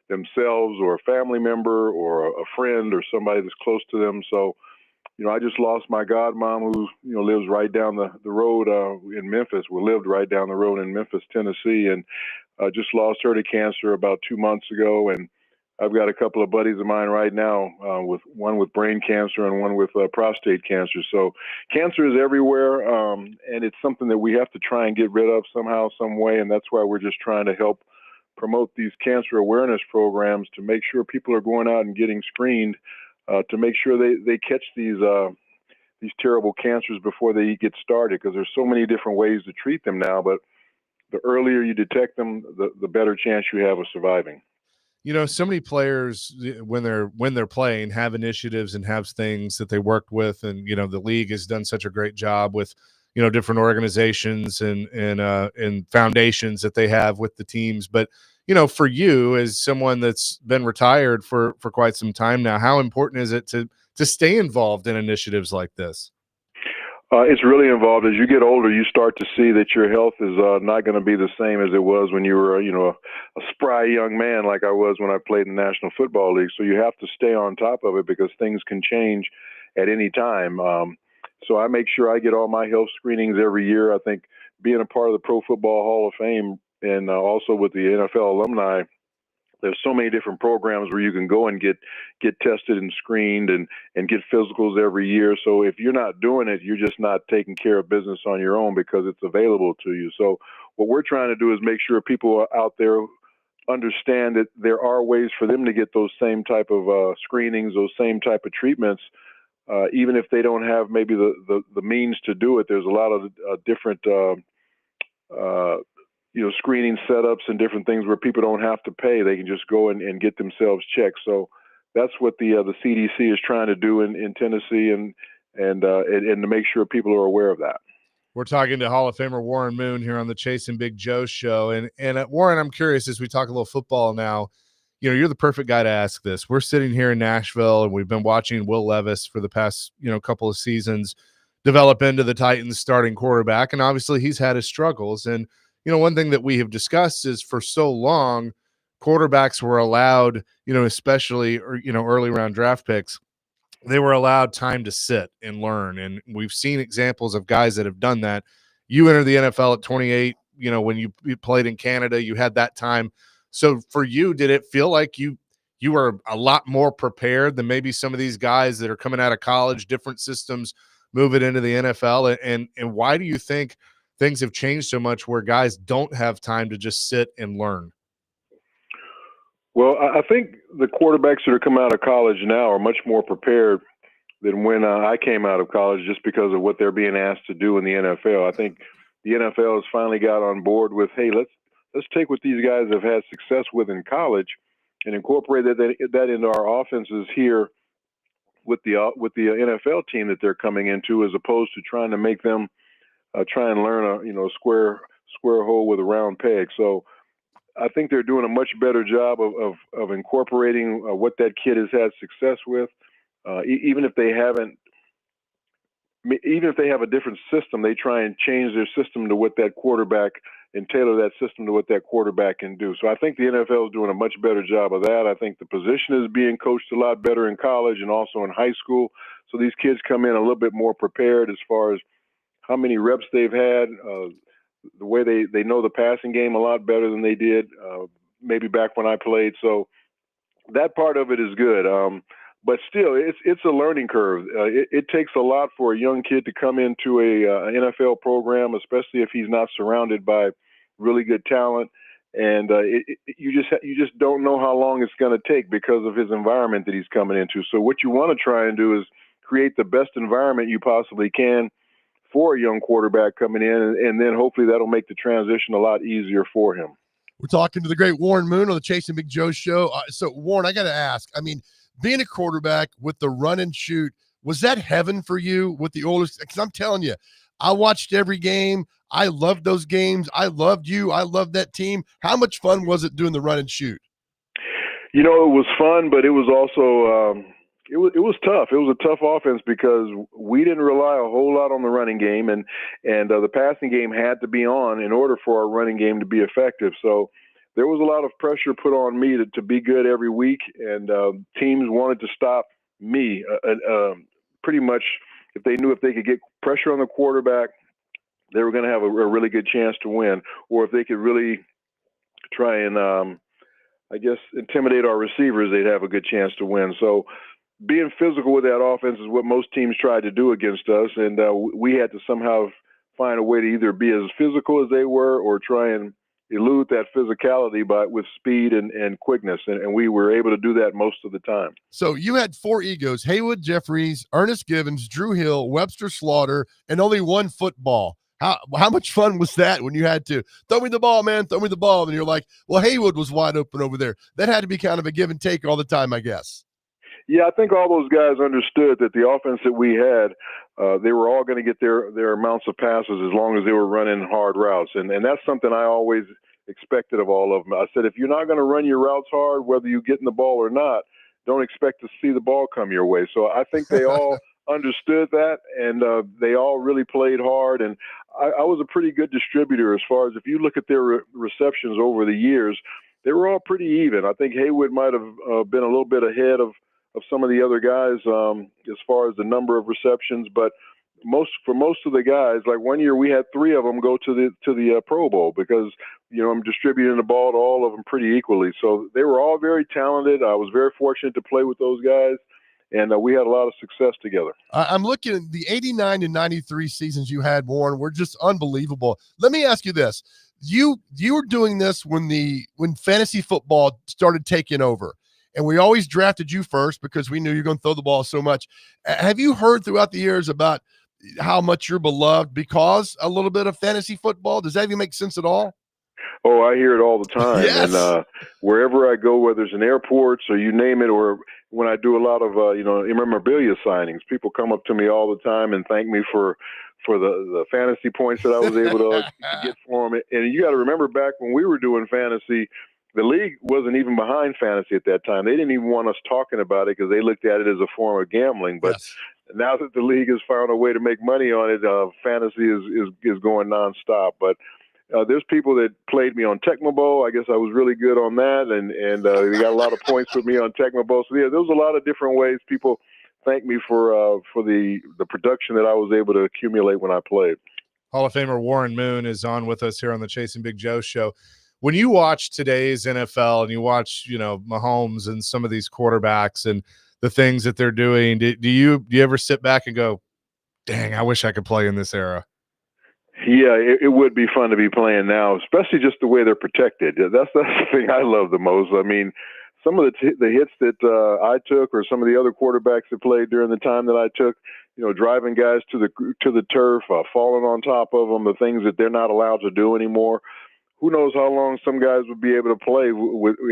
themselves or a family member or a friend or somebody that's close to them. So, I just lost my godmom, who lives right down the road in Memphis. We lived right down the road in Memphis, Tennessee, and just lost her to cancer about 2 months ago. And I've got a couple of buddies of mine right now, with one with brain cancer and one with prostate cancer. So cancer is everywhere, and it's something that we have to try and get rid of somehow, some way. And that's why we're just trying to help promote these cancer awareness programs to make sure people are going out and getting screened, to make sure they catch these terrible cancers before they get started, because there's so many different ways to treat them now. But the earlier you detect them, the better chance you have of surviving. So many players, when they're playing, have initiatives and have things that they worked with, and the league has done such a great job with different organizations and foundations that they have with the teams. But for you, as someone that's been retired for quite some time now, how important is it to stay involved in initiatives like this? It's really involved. As you get older, you start to see that your health is not going to be the same as it was when you were, a spry young man like I was when I played in the National Football League. So you have to stay on top of it, because things can change at any time. So I make sure I get all my health screenings every year. I think being a part of the Pro Football Hall of Fame, and also with the NFL alumni, there's so many different programs where you can go and get tested and screened and get physicals every year. So if you're not doing it, you're just not taking care of business on your own, because it's available to you. So what we're trying to do is make sure people out there understand that there are ways for them to get those same type of screenings, those same type of treatments, even if they don't have maybe the means to do it. There's a lot of different screening setups and different things where people don't have to pay. They can just go and get themselves checked. So that's what the CDC is trying to do in Tennessee, and to make sure people are aware of that. We're talking to Hall of Famer Warren Moon here on the Chasing Big Joe show. And Warren, I'm curious, as we talk a little football now, you're the perfect guy to ask this. We're sitting here in Nashville, and we've been watching Will Levis for the past, couple of seasons develop into the Titans starting quarterback. And obviously he's had his struggles. And, one thing that we have discussed is, for so long, quarterbacks were allowed, especially, early round draft picks, they were allowed time to sit and learn. And we've seen examples of guys that have done that. You entered the NFL at 28, when you played in Canada, you had that time. So for you, did it feel like you were a lot more prepared than maybe some of these guys that are coming out of college, different systems, move it into the NFL? And why do you think things have changed so much where guys don't have time to just sit and learn? Well, I think the quarterbacks that are coming out of college now are much more prepared than when I came out of college, just because of what they're being asked to do in the NFL. I think the NFL has finally got on board with, hey, let's take what these guys have had success with in college and incorporate that into our offenses here with the NFL team that they're coming into, as opposed to trying to make them try and learn a square hole with a round peg. So I think they're doing a much better job of incorporating what that kid has had success with, even if they have a different system, they try and change their system to what that quarterback, and tailor that system to what that quarterback can do. So I think the NFL is doing a much better job of that. I think the position is being coached a lot better in college and also in high school. So these kids come in a little bit more prepared as far as how many reps they've had, the way they know the passing game a lot better than they did maybe back when I played. So that part of it is good. But still, it's a learning curve. It takes a lot for a young kid to come into an NFL program, especially if he's not surrounded by really good talent. And you just don't know how long it's going to take because of his environment that he's coming into. So what you want to try and do is create the best environment you possibly can for a young quarterback coming in, and then hopefully that'll make the transition a lot easier for him. We're talking to the great Warren Moon on the Chasing Big Joe show. So, Warren, I got to ask, I mean, being a quarterback with the run and shoot, was that heaven for you with the Oilers? Because I'm telling you, I watched every game. I loved those games. I loved you. I loved that team. How much fun was it doing the run and shoot? You know, it was fun, but it was also it was tough. It was a tough offense because we didn't rely a whole lot on the running game, and the passing game had to be on in order for our running game to be effective. So there was a lot of pressure put on me to be good every week, and teams wanted to stop me pretty much. If they knew if they could get pressure on the quarterback, they were going to have a really good chance to win, or if they could really try and intimidate our receivers, they'd have a good chance to win. So being physical with that offense is what most teams tried to do against us, and we had to somehow find a way to either be as physical as they were or try and elude that physicality with speed and quickness, and we were able to do that most of the time. So you had 4 egos: Haywood Jeffries, Ernest Givens, Drew Hill, Webster Slaughter, and only one football. How much fun was that when you had to throw me the ball, man, throw me the ball, and you're like, well, Haywood was wide open over there. That had to be kind of a give and take all the time, I guess. Yeah, I think all those guys understood that the offense that we had, they were all going to get their amounts of passes as long as they were running hard routes. And that's something I always expected of all of them. I said, if you're not going to run your routes hard, whether you get in the ball or not, don't expect to see the ball come your way. So I think they all understood that, and they all really played hard. And I was a pretty good distributor as far as if you look at their receptions over the years, they were all pretty even. I think Haywood might have been a little bit ahead of some of the other guys as far as the number of receptions, but for most of the guys, like one year we had 3 of them go to the Pro Bowl because I'm distributing the ball to all of them pretty equally. So they were all very talented. I was very fortunate to play with those guys, and we had a lot of success together. I'm looking at the 89 and 93 seasons you had, Warren, were just unbelievable. Let me ask you this: you were doing this when fantasy football started taking over. And we always drafted you first because we knew you're going to throw the ball so much. Have you heard throughout the years about how much you're beloved because a little bit of fantasy football? Does that even make sense at all? Oh, I hear it all the time. Yes. And wherever I go, whether it's in airports or you name it, or when I do a lot of memorabilia signings, people come up to me all the time and thank me for the fantasy points that I was able to get for them. And you got to remember, back when we were doing fantasy, the league wasn't even behind fantasy at that time. They didn't even want us talking about it because they looked at it as a form of gambling. But yes. Now that the league has found a way to make money on it, fantasy is going nonstop. But there's people that played me on Tecmo Bowl. I guess I was really good on that, and they got a lot of points with me on Tecmo Bowl. So yeah, there was a lot of different ways people thank me for the production that I was able to accumulate when I played. Hall of Famer Warren Moon is on with us here on the Chasing Big Joe show. When you watch today's NFL and you watch, Mahomes and some of these quarterbacks and the things that they're doing, do you ever sit back and go, dang, I wish I could play in this era? Yeah, it would be fun to be playing now, especially just the way they're protected. That's the thing I love the most. I mean, some of the hits that I took, or some of the other quarterbacks that played during the time that I took, driving guys to the turf, falling on top of them, the things that they're not allowed to do anymore. Who knows how long some guys would be able to play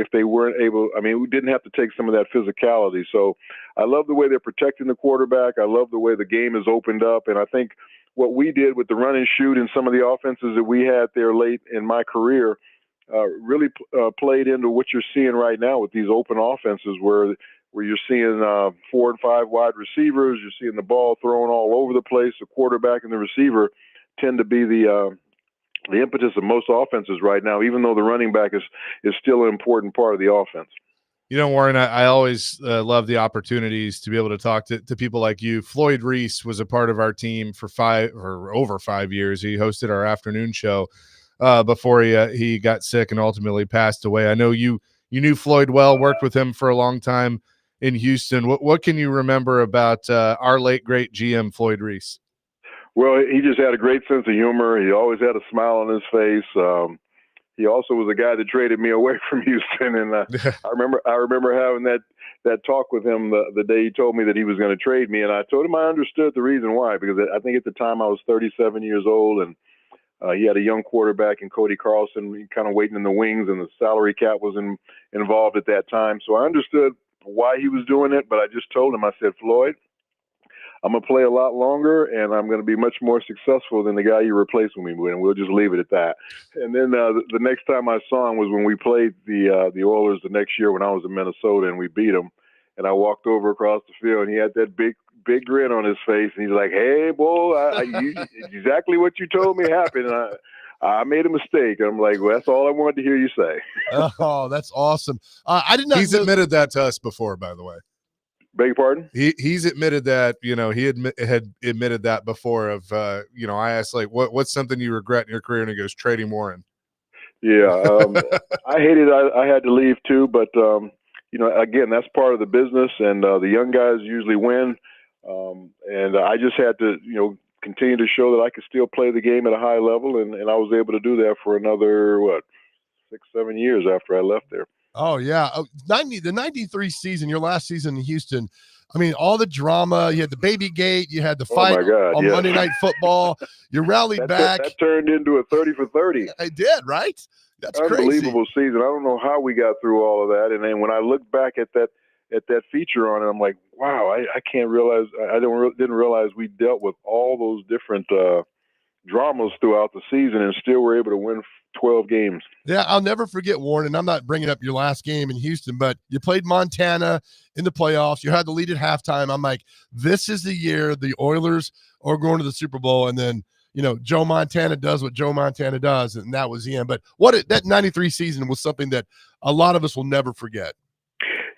if they weren't able. I mean, we didn't have to take some of that physicality. So I love the way they're protecting the quarterback. I love the way the game is opened up. And I think what we did with the run and shoot and some of the offenses that we had there late in my career really played into what you're seeing right now with these open offenses where you're seeing 4 and 5 wide receivers. You're seeing the ball thrown all over the place. The quarterback and the receiver tend to be the impetus of most offenses right now, even though the running back is still an important part of the offense. Warren, I always love the opportunities to be able to talk to people like you. Floyd Reese was a part of our team for over 5 years. He hosted our afternoon show before he got sick and ultimately passed away. I know you knew Floyd well, worked with him for a long time in Houston. What can you remember about our late great GM Floyd Reese? Well, he just had a great sense of humor. He always had a smile on his face. He also was the guy that traded me away from Houston, and I remember having that talk with him the day he told me that he was going to trade me, and I told him I understood the reason why, because I think at the time I was 37 years old, and he had a young quarterback in Cody Carlson, kind of waiting in the wings, and the salary cap was involved at that time. So I understood why he was doing it, but I just told him, I said, Floyd, I'm going to play a lot longer, and I'm going to be much more successful than the guy you replaced me with, and we'll just leave it at that. And then the next time I saw him was when we played the Oilers the next year when I was in Minnesota, and we beat them. And I walked over across the field, and he had that big grin on his face, and he's like, "Hey, boy, exactly what you told me happened. And I made a mistake." I'm like, "Well, that's all I wanted to hear you say." Oh, that's awesome. I did not. He's admitted that to us before, by the way. Beg your pardon? He's admitted that, he had admitted that before of, I asked, like, what's something you regret in your career? And he goes, trading Warren. Yeah. I hated I had to leave too, but, again, that's part of the business, and the young guys usually win. And I just had to, continue to show that I could still play the game at a high level. And I was able to do that for another, 6-7 years after I left there. Oh, yeah. The 93 season, your last season in Houston, I mean, all the drama. You had the baby gate. You had the fight on Monday Night Football. You rallied back. That turned into a 30 for 30. I did, right? That's unbelievable crazy. season. I don't know how we got through all of that. And then when I look back at that feature on it, I'm like, wow, I can't realize. Didn't realize we dealt with all those different dramas throughout the season and still were able to win 12 games. Yeah, I'll never forget, Warren, and I'm not bringing up your last game in Houston, but you played Montana in the playoffs. You had the lead at halftime. I'm like, this is the year the Oilers are going to the Super Bowl. And then, Joe Montana does what Joe Montana does, and that was the end. But that 93 season was something that a lot of us will never forget.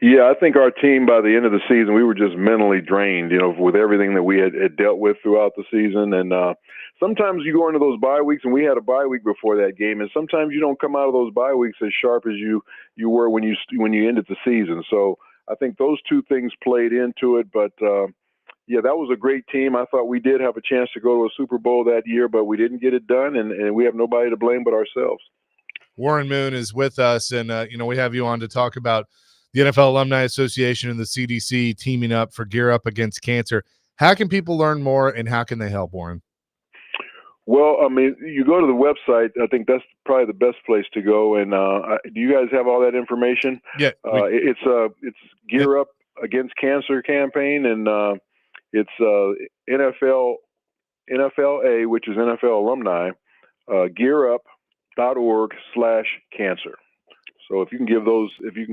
Yeah, I think our team, by the end of the season, we were just mentally drained, with everything that we had dealt with throughout the season. And sometimes you go into those bye weeks, and we had a bye week before that game, and sometimes you don't come out of those bye weeks as sharp as you were when you ended the season. So I think those two things played into it. But yeah, that was a great team. I thought we did have a chance to go to a Super Bowl that year, but we didn't get it done, and we have nobody to blame but ourselves. Warren Moon is with us, and we have you on to talk about the NFL Alumni Association and the CDC teaming up for Gear Up Against Cancer. How can people learn more, and how can they help, Warren? Well, I mean, you go to the website. I think that's probably the best place to go. And do you guys have all that information? Yeah. It's Gear Up Against Cancer campaign, and it's NFLA, which is NFL alumni, gearup.org/cancer. So if you can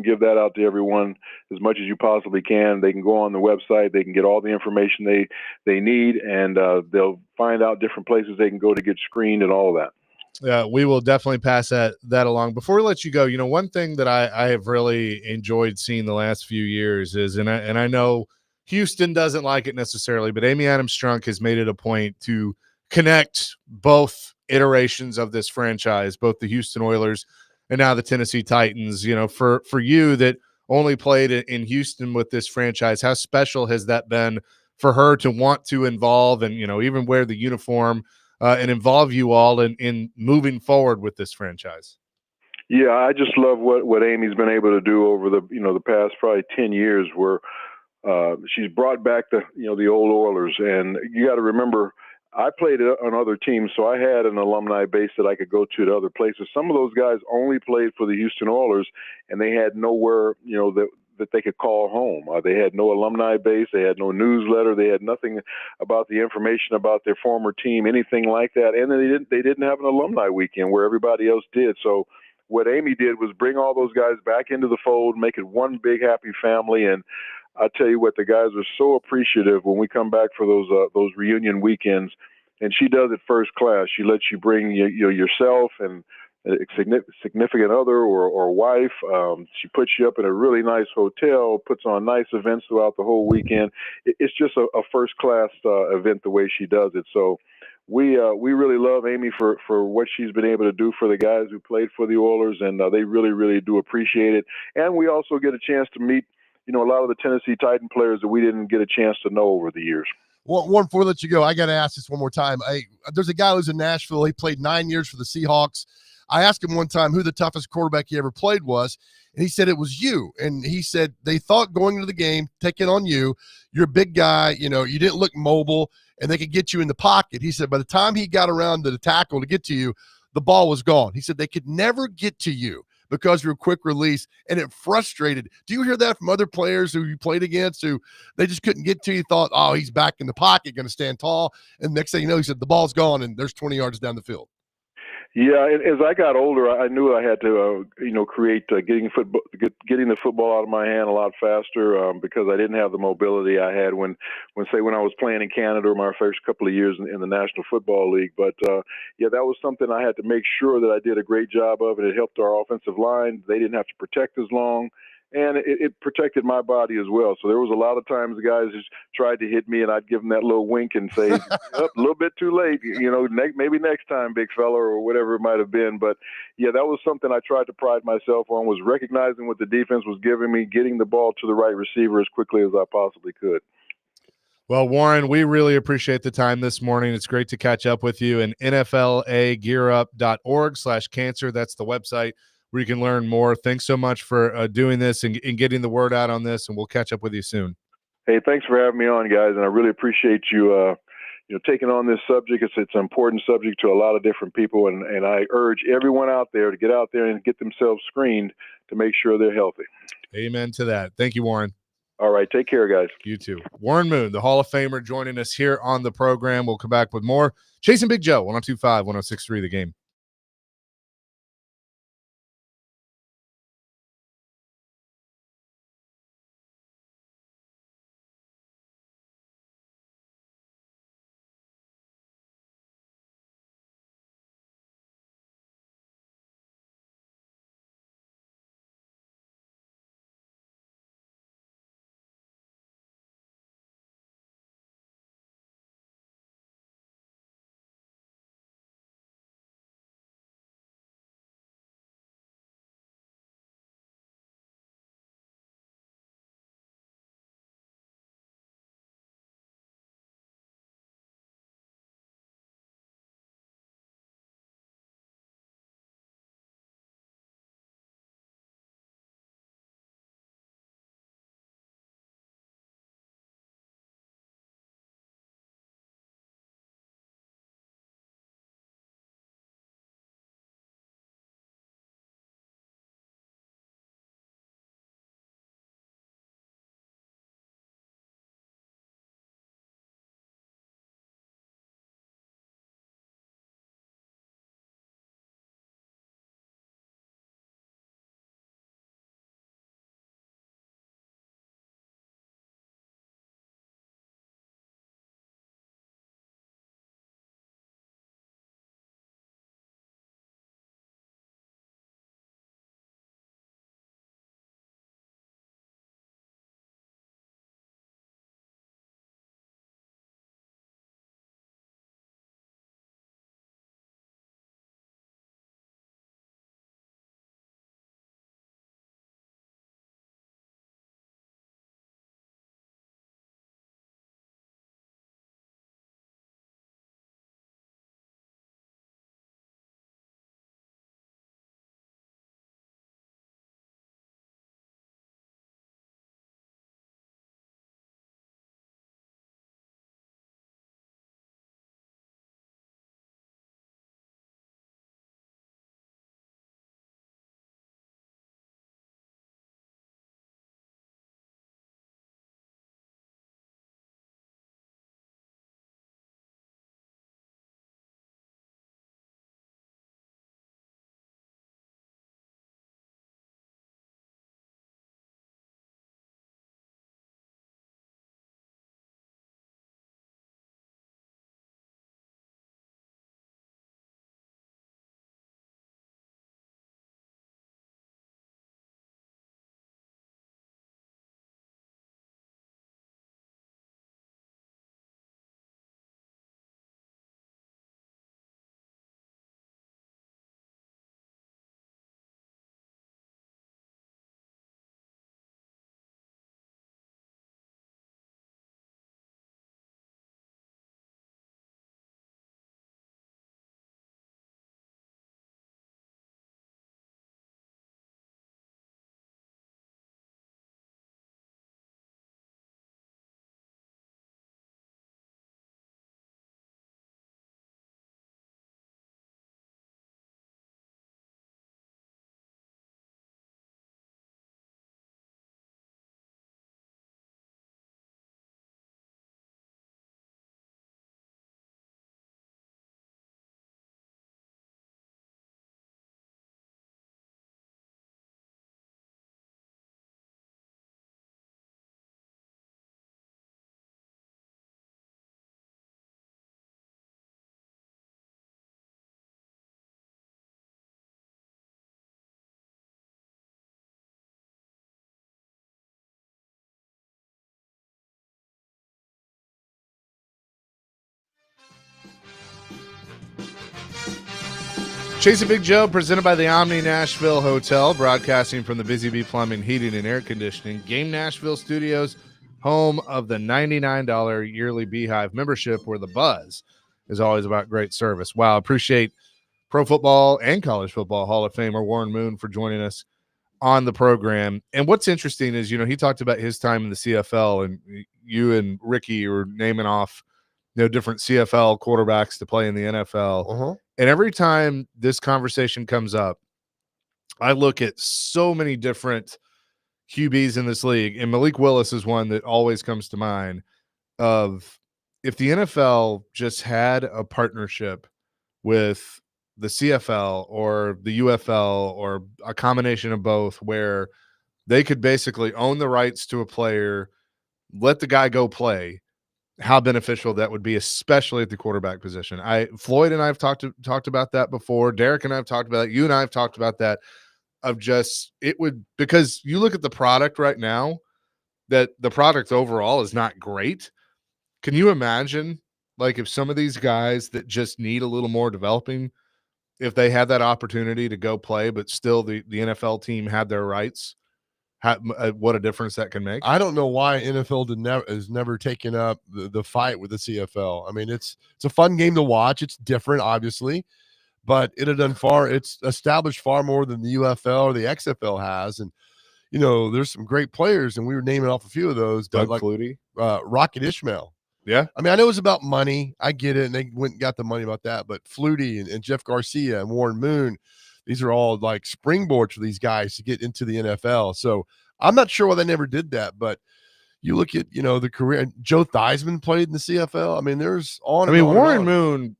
give that out to everyone as much as you possibly can, they can go on the website, they can get all the information they need, and they'll find out different places they can go to get screened and all of that. We will definitely pass that along. Before we let you go, one thing that I have really enjoyed seeing the last few years is, and I know Houston doesn't like it necessarily, but Amy Adams Strunk has made it a point to connect both iterations of this franchise, both the Houston Oilers and now the Tennessee Titans. For you that only played in Houston with this franchise, how special has that been for her to want to involve and, even wear the uniform and involve you all in moving forward with this franchise? Yeah, I just love what Amy's been able to do over the past probably 10 years, where she's brought back the old Oilers. And you got to remember, I played on other teams, so I had an alumni base that I could go to other places. Some of those guys only played for the Houston Oilers, and they had nowhere, that they could call home. They had no alumni base. They had no newsletter. They had nothing about the information about their former team, anything like that. And they didn't have an alumni weekend where everybody else did. So what Amy did was bring all those guys back into the fold, make it one big happy family. And I tell you what, the guys are so appreciative when we come back for those reunion weekends, and she does it first class. She lets you bring yourself and significant other or wife. She puts you up in a really nice hotel, puts on nice events throughout the whole weekend. It's just a first class event the way she does it. So we really love Amy for what she's been able to do for the guys who played for the Oilers, and they really do appreciate it. And we also get a chance to meet, a lot of the Tennessee Titan players that we didn't get a chance to know over the years. Well, Warren, before I let you go, I got to ask this one more time. There's a guy who's in Nashville. He played 9 years for the Seahawks. I asked him one time who the toughest quarterback he ever played was, and he said it was you. And he said they thought going into the game, taking on you, you're a big guy, you didn't look mobile, and they could get you in the pocket. He said by the time he got around to the tackle to get to you, the ball was gone. He said they could never get to you because you're a quick release, and it frustrated. Do you hear that from other players who you played against who they just couldn't get to you, thought, oh, he's back in the pocket, going to stand tall, and next thing you know, he said the ball's gone, and there's 20 yards down the field. Yeah, and as I got older, I knew I had to, create getting the football out of my hand a lot faster because I didn't have the mobility I had when I was playing in Canada or my first couple of years in the National Football League. But that was something I had to make sure that I did a great job of, and it helped our offensive line. They didn't have to protect as long. And it protected my body as well. So there was a lot of times the guys just tried to hit me, and I'd give them that little wink and say, a little bit too late, maybe next time, big fella, or whatever it might have been. But, that was something I tried to pride myself on, was recognizing what the defense was giving me, getting the ball to the right receiver as quickly as I possibly could. Well, Warren, we really appreciate the time this morning. It's great to catch up with you. And NFLAgearup.org/cancer, that's the website where you can learn more. Thanks so much for doing this and getting the word out on this, and we'll catch up with you soon. Hey, thanks for having me on, guys, and I really appreciate you, taking on this subject. It's an important subject to a lot of different people, and I urge everyone out there to get out there and get themselves screened to make sure they're healthy. Amen to that. Thank you, Warren. All right, take care, guys. You too. Warren Moon, the Hall of Famer, joining us here on the program. We'll come back with more. Chasing Big Joe, 102.5, 106.3 The Game. Chasing Big Joe, presented by the Omni Nashville Hotel, broadcasting from the Busy Bee Plumbing, Heating, and Air Conditioning Game Nashville Studios, home of the $99 yearly Beehive membership, where the buzz is always about great service. Wow, appreciate Pro Football and College Football Hall of Famer Warren Moon for joining us on the program. And what's interesting is, he talked about his time in the CFL, and you and Ricky were naming off, different CFL quarterbacks to play in the NFL. Uh-huh. And every time this conversation comes up, I look at so many different QBs in this league, and Malik Willis is one that always comes to mind, of if the NFL just had a partnership with the CFL or the UFL or a combination of both, where they could basically own the rights to a player, let the guy go play, how beneficial that would be, especially at the quarterback position. Floyd and I have talked about that before. Derek and I have talked about it. You and I have talked about that, of just, it would, because you look at the product right now, that the product overall is not great. Can you imagine, like, if some of these guys that just need a little more developing, if they had that opportunity to go play, but still the NFL team had their rights, what a difference that can make? I don't know why NFL has never taken up the fight with the CFL. I mean, it's a fun game to watch. It's different, obviously, but it's established far more than the UFL or the XFL has. And, there's some great players, and we were naming off a few of those. Doug But Flutie. Rocket Ishmael. Yeah. I mean, I know it was about money. I get it. And they went and got the money about that. But Flutie and Jeff Garcia and Warren Moon, these are all like springboards for these guys to get into the NFL. So I'm not sure why they never did that. But you look at, the career. Joe Theismann played in the CFL. I mean, there's on. I mean, and on Warren and on.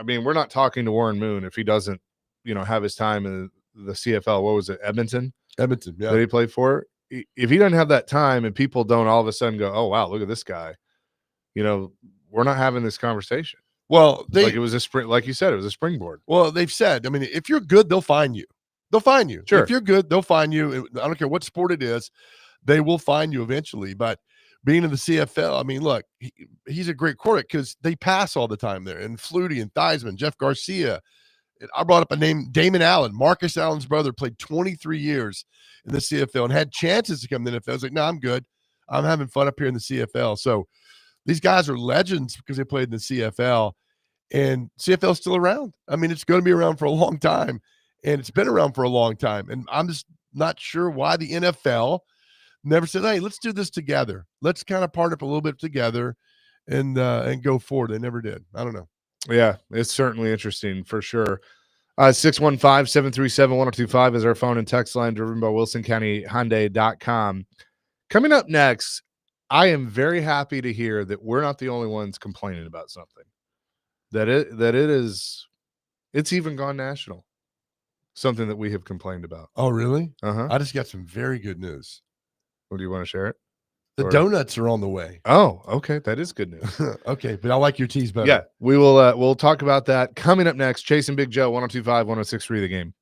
Moon, we're not talking to Warren Moon if he doesn't, have his time in the CFL. What was it? Edmonton, yeah. that he played for. If he doesn't have that time and people don't all of a sudden go, oh, wow, look at this guy, we're not having this conversation. Well, Like it was a spring, like you said, it was a springboard. Well, they've said, I mean, if you're good, they'll find you. They'll find you. Sure. If you're good, they'll find you. I don't care what sport it is, they will find you eventually. But being in the CFL, I mean, look, he's a great quarterback because they pass all the time there. And Flutie and Theismann, Jeff Garcia. I brought up a name, Damon Allen. Marcus Allen's brother played 23 years in the CFL and had chances to come to the NFL. I was like, no, I'm good. I'm having fun up here in the CFL. So these guys are legends because they played in the CFL, and CFL is still around. I mean, it's going to be around for a long time, and it's been around for a long time. And I'm just not sure why the NFL never said, hey, let's do this together. Let's kind of partner up a little bit together and go forward. They never did. I don't know. Yeah, it's certainly interesting for sure. 615-737-1025 is our phone and text line, driven by WilsonCountyHyundai.com. Coming up next, I am very happy to hear that we're not the only ones complaining about something. It's even gone national. Something that we have complained about. Oh, really? Uh-huh. I just got some very good news. Well, do you want to share it? The donuts are on the way. Oh, okay. That is good news. Okay, but I like your teas better. Yeah, we will. We'll talk about that coming up next. Chasing Big Joe, 102.5, 106.3 The Game.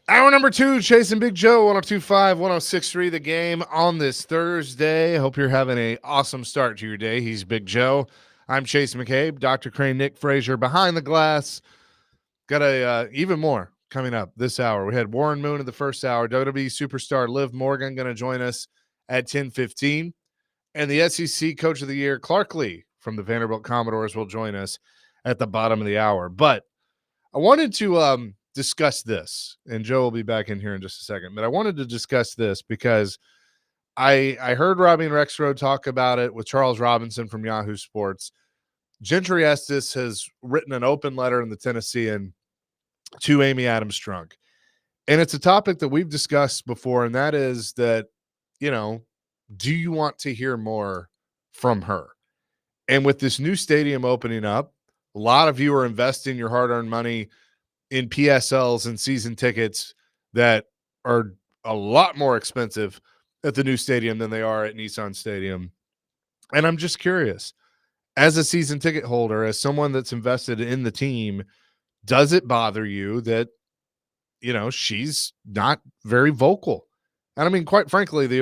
Hour number 2, Chasing Big Joe, 102.5, 106.3, The Game on this Thursday. Hope you're having an awesome start to your day. He's Big Joe. I'm Chase McCabe. Dr. Crane, Nick Frazier behind the glass. Got even more coming up this hour. We had Warren Moon in the first hour. WWE superstar Liv Morgan going to join us at 10:15. And the SEC Coach of the Year, Clark Lee from the Vanderbilt Commodores, will join us at the bottom of the hour. But I wanted to discuss this, and Joe will be back in here in just a second. But I wanted to discuss this because I heard Robbie and Rexroad talk about it with Charles Robinson from Yahoo Sports. Gentry Estes has written an open letter in the Tennessean to Amy Adams Strunk. And it's a topic that we've discussed before, and that is that, do you want to hear more from her? And with this new stadium opening up, a lot of you are investing your hard-earned money in PSLs and season tickets that are a lot more expensive at the new stadium than they are at Nissan Stadium. And I'm just curious, as a season ticket holder, as someone that's invested in the team, does it bother you that, she's not very vocal? And I mean, quite frankly, the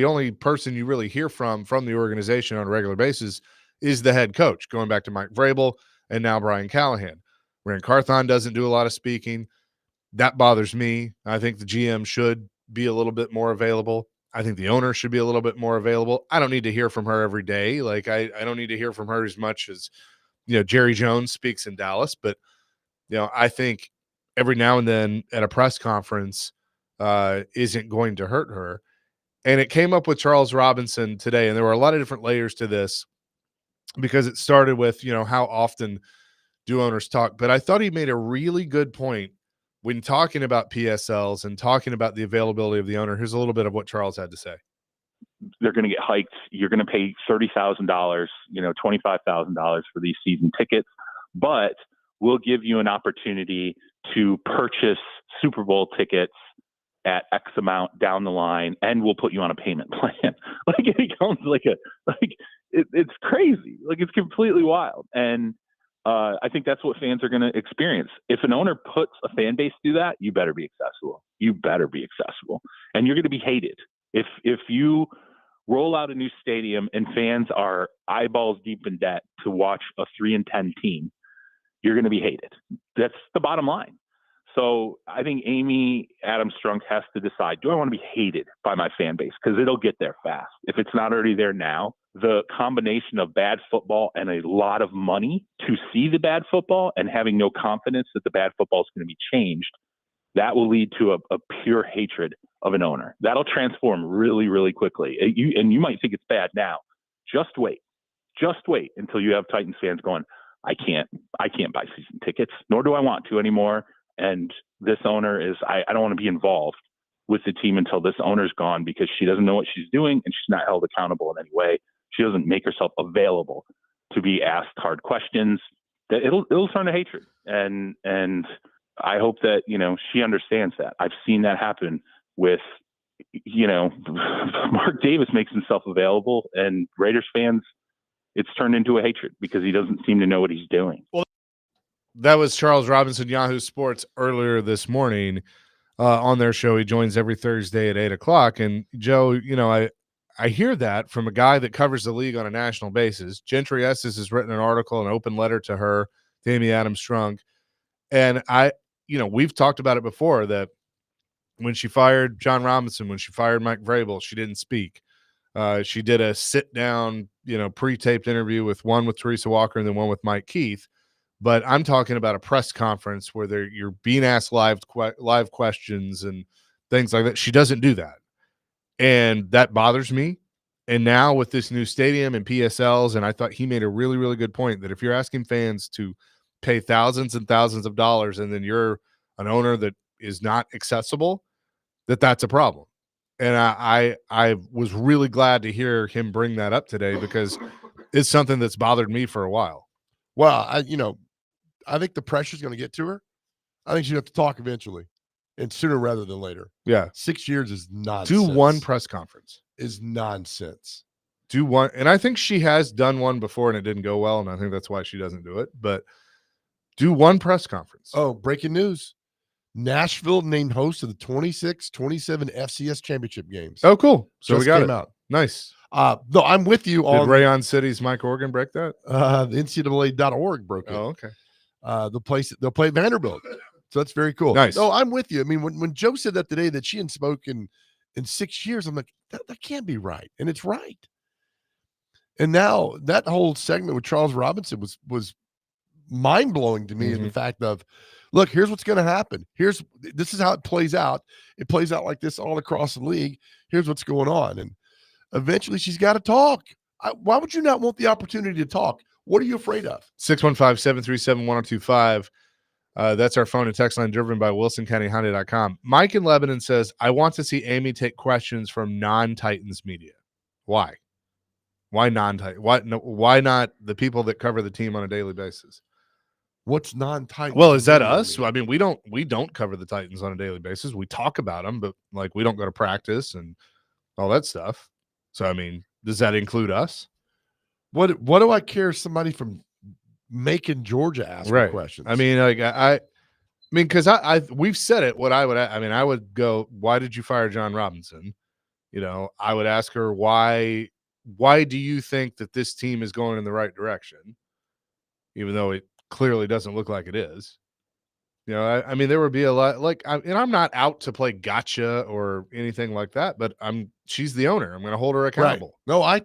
only person you really hear from the organization on a regular basis is the head coach, going back to Mike Vrabel and now Brian Callahan. Rand Carthon doesn't do a lot of speaking. That bothers me. I think the GM should be a little bit more available. I think the owner should be a little bit more available. I don't need to hear from her every day. Like I don't need to hear from her as much as, Jerry Jones speaks in Dallas. But, I think every now and then at a press conference isn't going to hurt her. And it came up with Charles Robinson today. And there were a lot of different layers to this because it started with, how often do owners talk. But I thought he made a really good point when talking about PSLs and talking about the availability of the owner. Here's a little bit of what Charles had to say. They're going to get hiked. You're going to pay $30,000, $25,000 for these season tickets, but we'll give you an opportunity to purchase Super Bowl tickets at X amount down the line, and we'll put you on a payment plan. It becomes it's crazy. It's completely wild. And I think that's what fans are going to experience. If an owner puts a fan base through that, you better be accessible. You better be accessible. And you're going to be hated. If you roll out a new stadium and fans are eyeballs deep in debt to watch a 3-10 team, you're going to be hated. That's the bottom line. So I think Amy Adams Strunk has to decide, do I want to be hated by my fan base? Because it'll get there fast. If it's not already there now, the combination of bad football and a lot of money to see the bad football and having no confidence that the bad football is going to be changed, that will lead to a pure hatred of an owner. That'll transform really, really quickly. You might think it's bad now. Just wait until you have Titans fans going, I can't buy season tickets, nor do I want to anymore. And this owner I don't want to be involved with the team until this owner's gone, because she doesn't know what she's doing and she's not held accountable in any way. She doesn't make herself available to be asked hard questions. That it'll turn to hatred. And I hope that, she understands that. I've seen that happen with, Mark Davis makes himself available, and Raiders fans, it's turned into a hatred because he doesn't seem to know what he's doing. Well, that was Charles Robinson, Yahoo Sports, earlier this morning on their show. He joins every Thursday at 8:00. And Joe, I hear that from a guy that covers the league on a national basis. Gentry Estes has written an article, an open letter to her, to Amy Adams Strunk. And we've talked about it before, that when she fired John Robinson, when she fired Mike Vrabel, she didn't speak. She did a sit down, pre-taped interview with Teresa Walker and then one with Mike Keith. But I'm talking about a press conference where you're being asked live questions and things like that. She doesn't do that. And that bothers me. And now with this new stadium and PSLs, and I thought he made a really, really good point that if you're asking fans to pay thousands and thousands of dollars and then you're an owner that is not accessible, that's a problem. And I was really glad to hear him bring that up today, because it's something that's bothered me for a while. Well, I think the pressure's going to get to her. I think she'll have to talk eventually, and sooner rather than later. Yeah. 6 years is nonsense. Do one press conference. Is nonsense. Do one. And I think she has done one before and it didn't go well. And I think that's why she doesn't do it. But do one press conference. Oh, breaking news. Nashville named host of the 26-27 FCS championship games. Oh, cool. So Just we got came it. out. Nice. No, I'm with you Did on Rayon City's Mike Organ break that? the NCAA.org broke it. Oh, okay. They'll play Vanderbilt. So that's very cool. Nice. No, I'm with you. I mean, when Joe said that today that she hadn't spoken in 6 years, I'm like, that can't be right. And it's right. And now that whole segment with Charles Robinson was mind-blowing to me in the fact of, look, here's what's going to happen. This is how it plays out. It plays out like this all across the league. Here's what's going on. And eventually she's got to talk. Why would you not want the opportunity to talk? What are you afraid of? 615-737-1025. That's our phone and text line, driven by WilsonCountyHonda.com. Mike in Lebanon says, I want to see Amy take questions from non-Titans media. Why? Why non-Titans? Why not the people that cover the team on a daily basis? What's non-Titans? Well, is that media us? mean? I mean, we don't cover the Titans on a daily basis. We talk about them, but like we don't go to practice and all that stuff. So, I mean, does that include us? What do I care if somebody from Macon, Georgia asks me Right. questions? I mean, like I mean, because we've said it. What I would go, why did you fire John Robinson? You know, I would ask her why do you think that this team is going in the right direction, even though it clearly doesn't look like it is. You know, I mean, there would be a lot and I'm not out to play gotcha or anything like that, but she's the owner. I'm going to hold her accountable. Right. No, I'm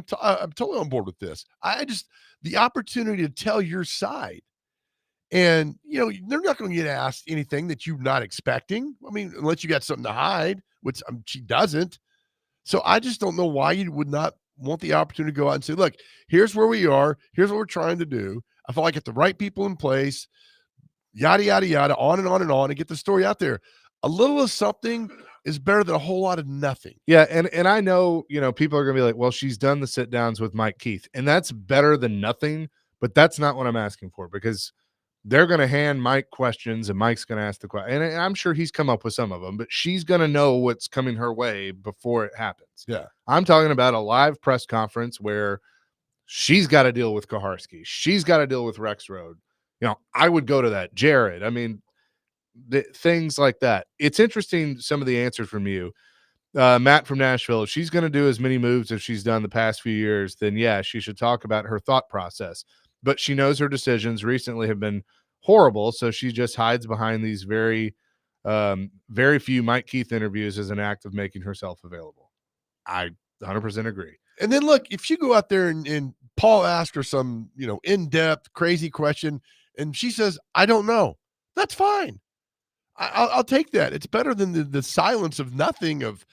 totally on board with this. I just, the opportunity to tell your side, and you know, they're not going to get asked anything that you're not expecting. I mean, unless you got something to hide, which she doesn't. So I just don't know why you would not want the opportunity to go out and say, look, here's where we are. Here's what we're trying to do. I feel like get the right people in place, yada, yada, yada, on and on and on, and get the story out there. A little of something is better than a whole lot of nothing. Yeah, and I know, you know, people are going to be like, well, she's done the sit downs with Mike Keith, and that's better than nothing, but that's not what I'm asking for, because they're going to hand Mike questions and Mike's going to ask the question. And I'm sure he's come up with some of them, but she's going to know what's coming her way before it happens. Yeah. I'm talking about a live press conference where she's got to deal with Koharski. She's got to deal with Rex Road. You know, I would go to that. Jared. I mean, things like that. It's interesting, some of the answers from you. Matt from Nashville, if she's going to do as many moves as she's done the past few years, then yeah, she should talk about her thought process. But she knows her decisions recently have been horrible, so she just hides behind these very few Mike Keith interviews as an act of making herself available. I 100% agree. And then look, if you go out there and Paul asks her some, you know, in-depth, crazy question, and she says, I don't know, that's fine. I'll take that. It's better than the silence of nothing, of,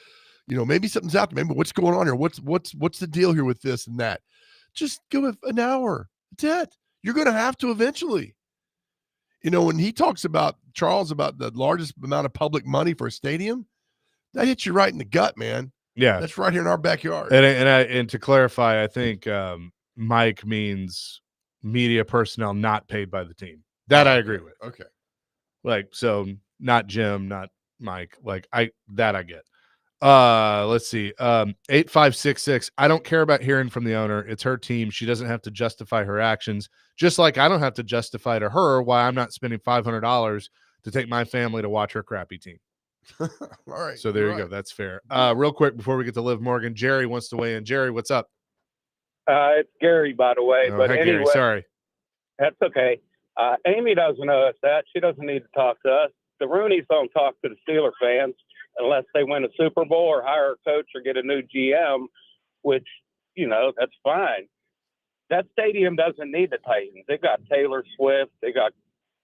you know, maybe something's out there. Maybe what's going on here? What's the deal here with this and that? Just go with an hour. That's it. You're going to have to eventually. You know, when he talks about Charles, about the largest amount of public money for a stadium, that hits you right in the gut, man. Yeah. That's right here in our backyard. And to clarify, I think Mike means media personnel not paid by the team. That I agree with. Okay. Like, so not Jim, not Mike. Like I get. Let's see. 8566. I don't care about hearing from the owner. It's her team. She doesn't have to justify her actions. Just like I don't have to justify to her why I'm not spending $500 to take my family to watch her crappy team. All right. So there you go. That's fair. Real quick before we get to Liv Morgan, Jerry wants to weigh in. Jerry, what's up? It's Gary, by the way. Oh, but hi, anyway, Gary. Sorry. that's okay. Amy doesn't know us that. She doesn't need to talk to us. The Rooneys don't talk to the Steeler fans unless they win a Super Bowl or hire a coach or get a new GM, which, you know, that's fine. That stadium doesn't need the Titans. They got Taylor Swift. They got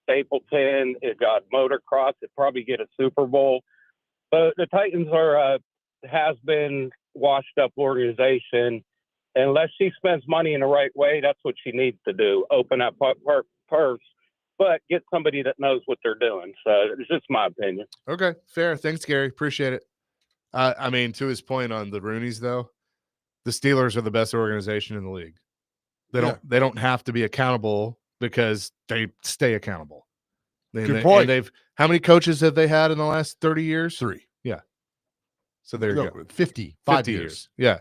Stapleton. It got motocross. It probably get a Super Bowl. But the Titans are a has-been, washed-up organization. Unless she spends money in the right way, that's what she needs to do, open up her purse, but get somebody that knows what they're doing. So it's just my opinion. Okay, fair. Thanks, Gary. Appreciate it. I mean, to his point on the Rooneys, though, the Steelers are the best organization in the league. They don't have to be accountable because they stay accountable. Good point. And how many coaches have they had in the last 30 years? 3. Yeah. So there you go. 55 years. Yeah.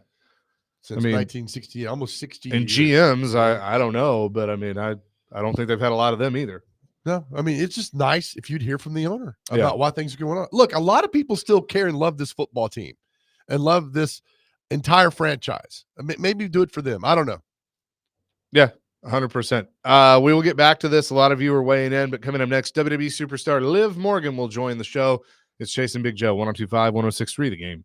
Since 1968, almost 60 And years. GMs, I don't know, but I mean, I don't think they've had a lot of them either. No, I mean, it's just nice if you'd hear from the owner Yeah. about why things are going on. Look, a lot of people still care and love this football team and love this entire franchise. Maybe do it for them. I don't know. Yeah, 100%. We will get back to this. A lot of you are weighing in, but coming up next, WWE superstar Liv Morgan will join the show. It's Chasing Big Joe, 1025, 1063, The Game.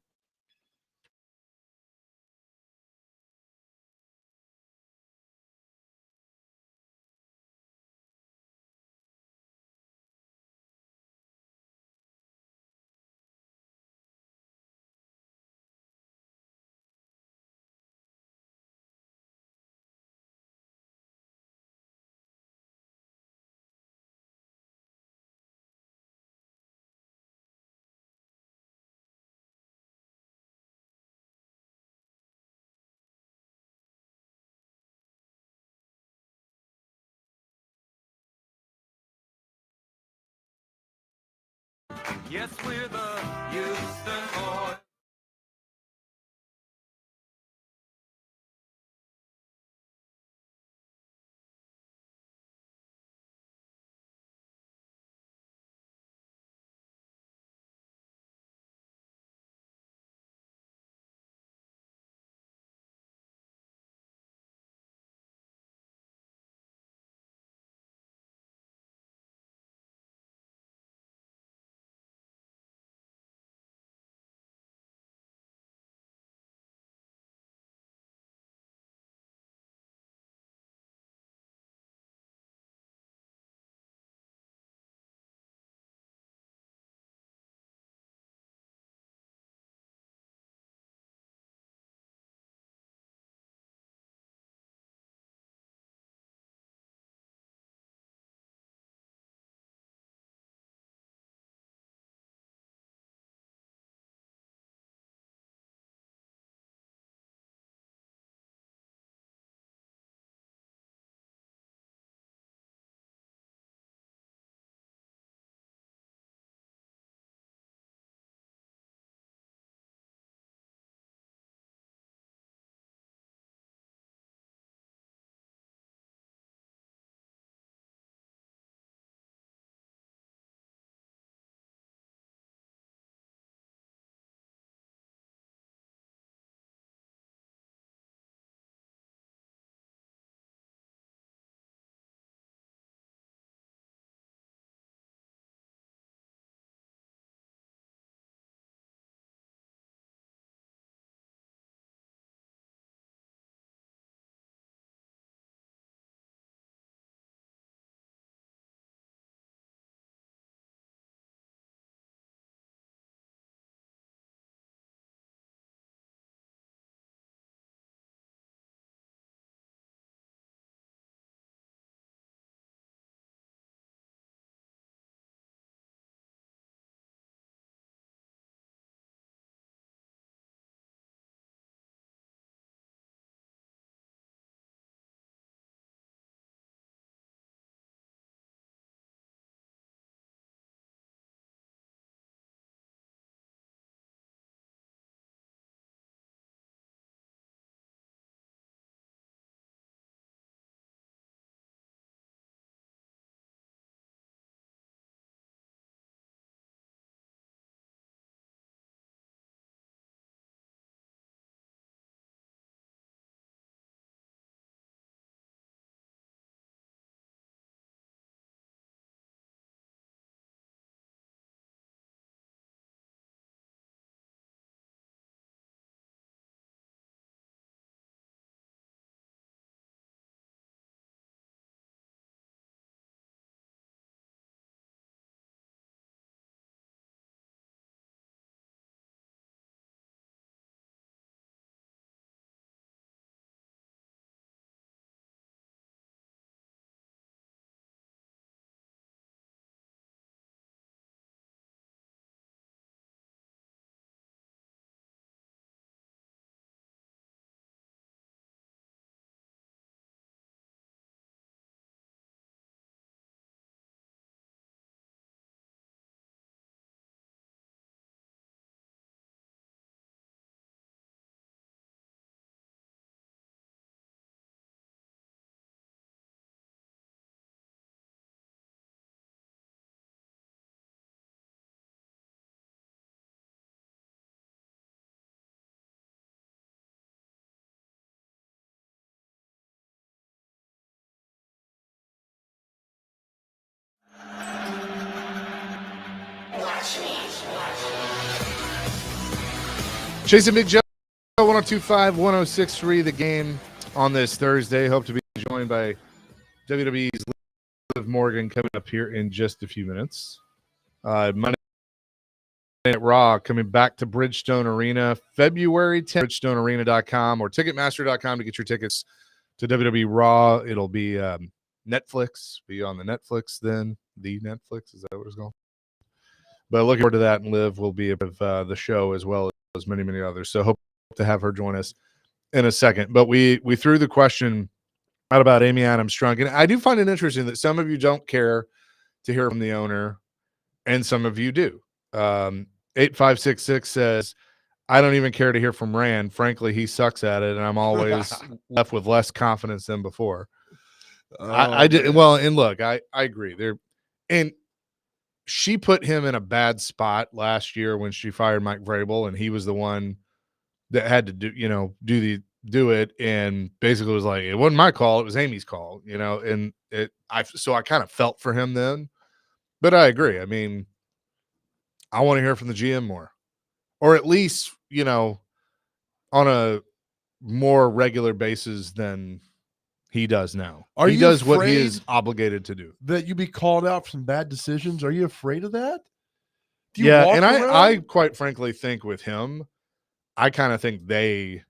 Yes, we're the Houston Oilers. Chasing Big Joe, 102.5, 106.3, the game on this Thursday. Hope to be joined by WWE's Liv Morgan coming up here in just a few minutes. Monday Night Raw coming back to Bridgestone Arena February 10th. BridgestoneArena.com or Ticketmaster.com to get your tickets to WWE Raw. It'll be Netflix, be on the Netflix then. The Netflix, is that what it's called? But looking forward to that, and Liv will be a part of the show as well as many, many others. So hope to have her join us in a second. But we threw the question out about Amy Adams Strunk, and I do find it interesting that some of you don't care to hear from the owner, and some of you do. 8566 says, I don't even care to hear from Rand. Frankly, he sucks at it, and I'm always left with less confidence than before. I did well, and look, I agree there, and she put him in a bad spot last year when she fired Mike Vrabel, and he was the one that had to do it, and basically was like, it wasn't my call, it was Amy's call, and I kind of felt for him then, but I agree. I mean, I want to hear from the GM more, or at least on a more regular basis than he does now. He does what he is obligated to do. That you be called out for some bad decisions? Are you afraid of that? Do you Yeah, walk and around? I quite frankly think with him, I kind of think they've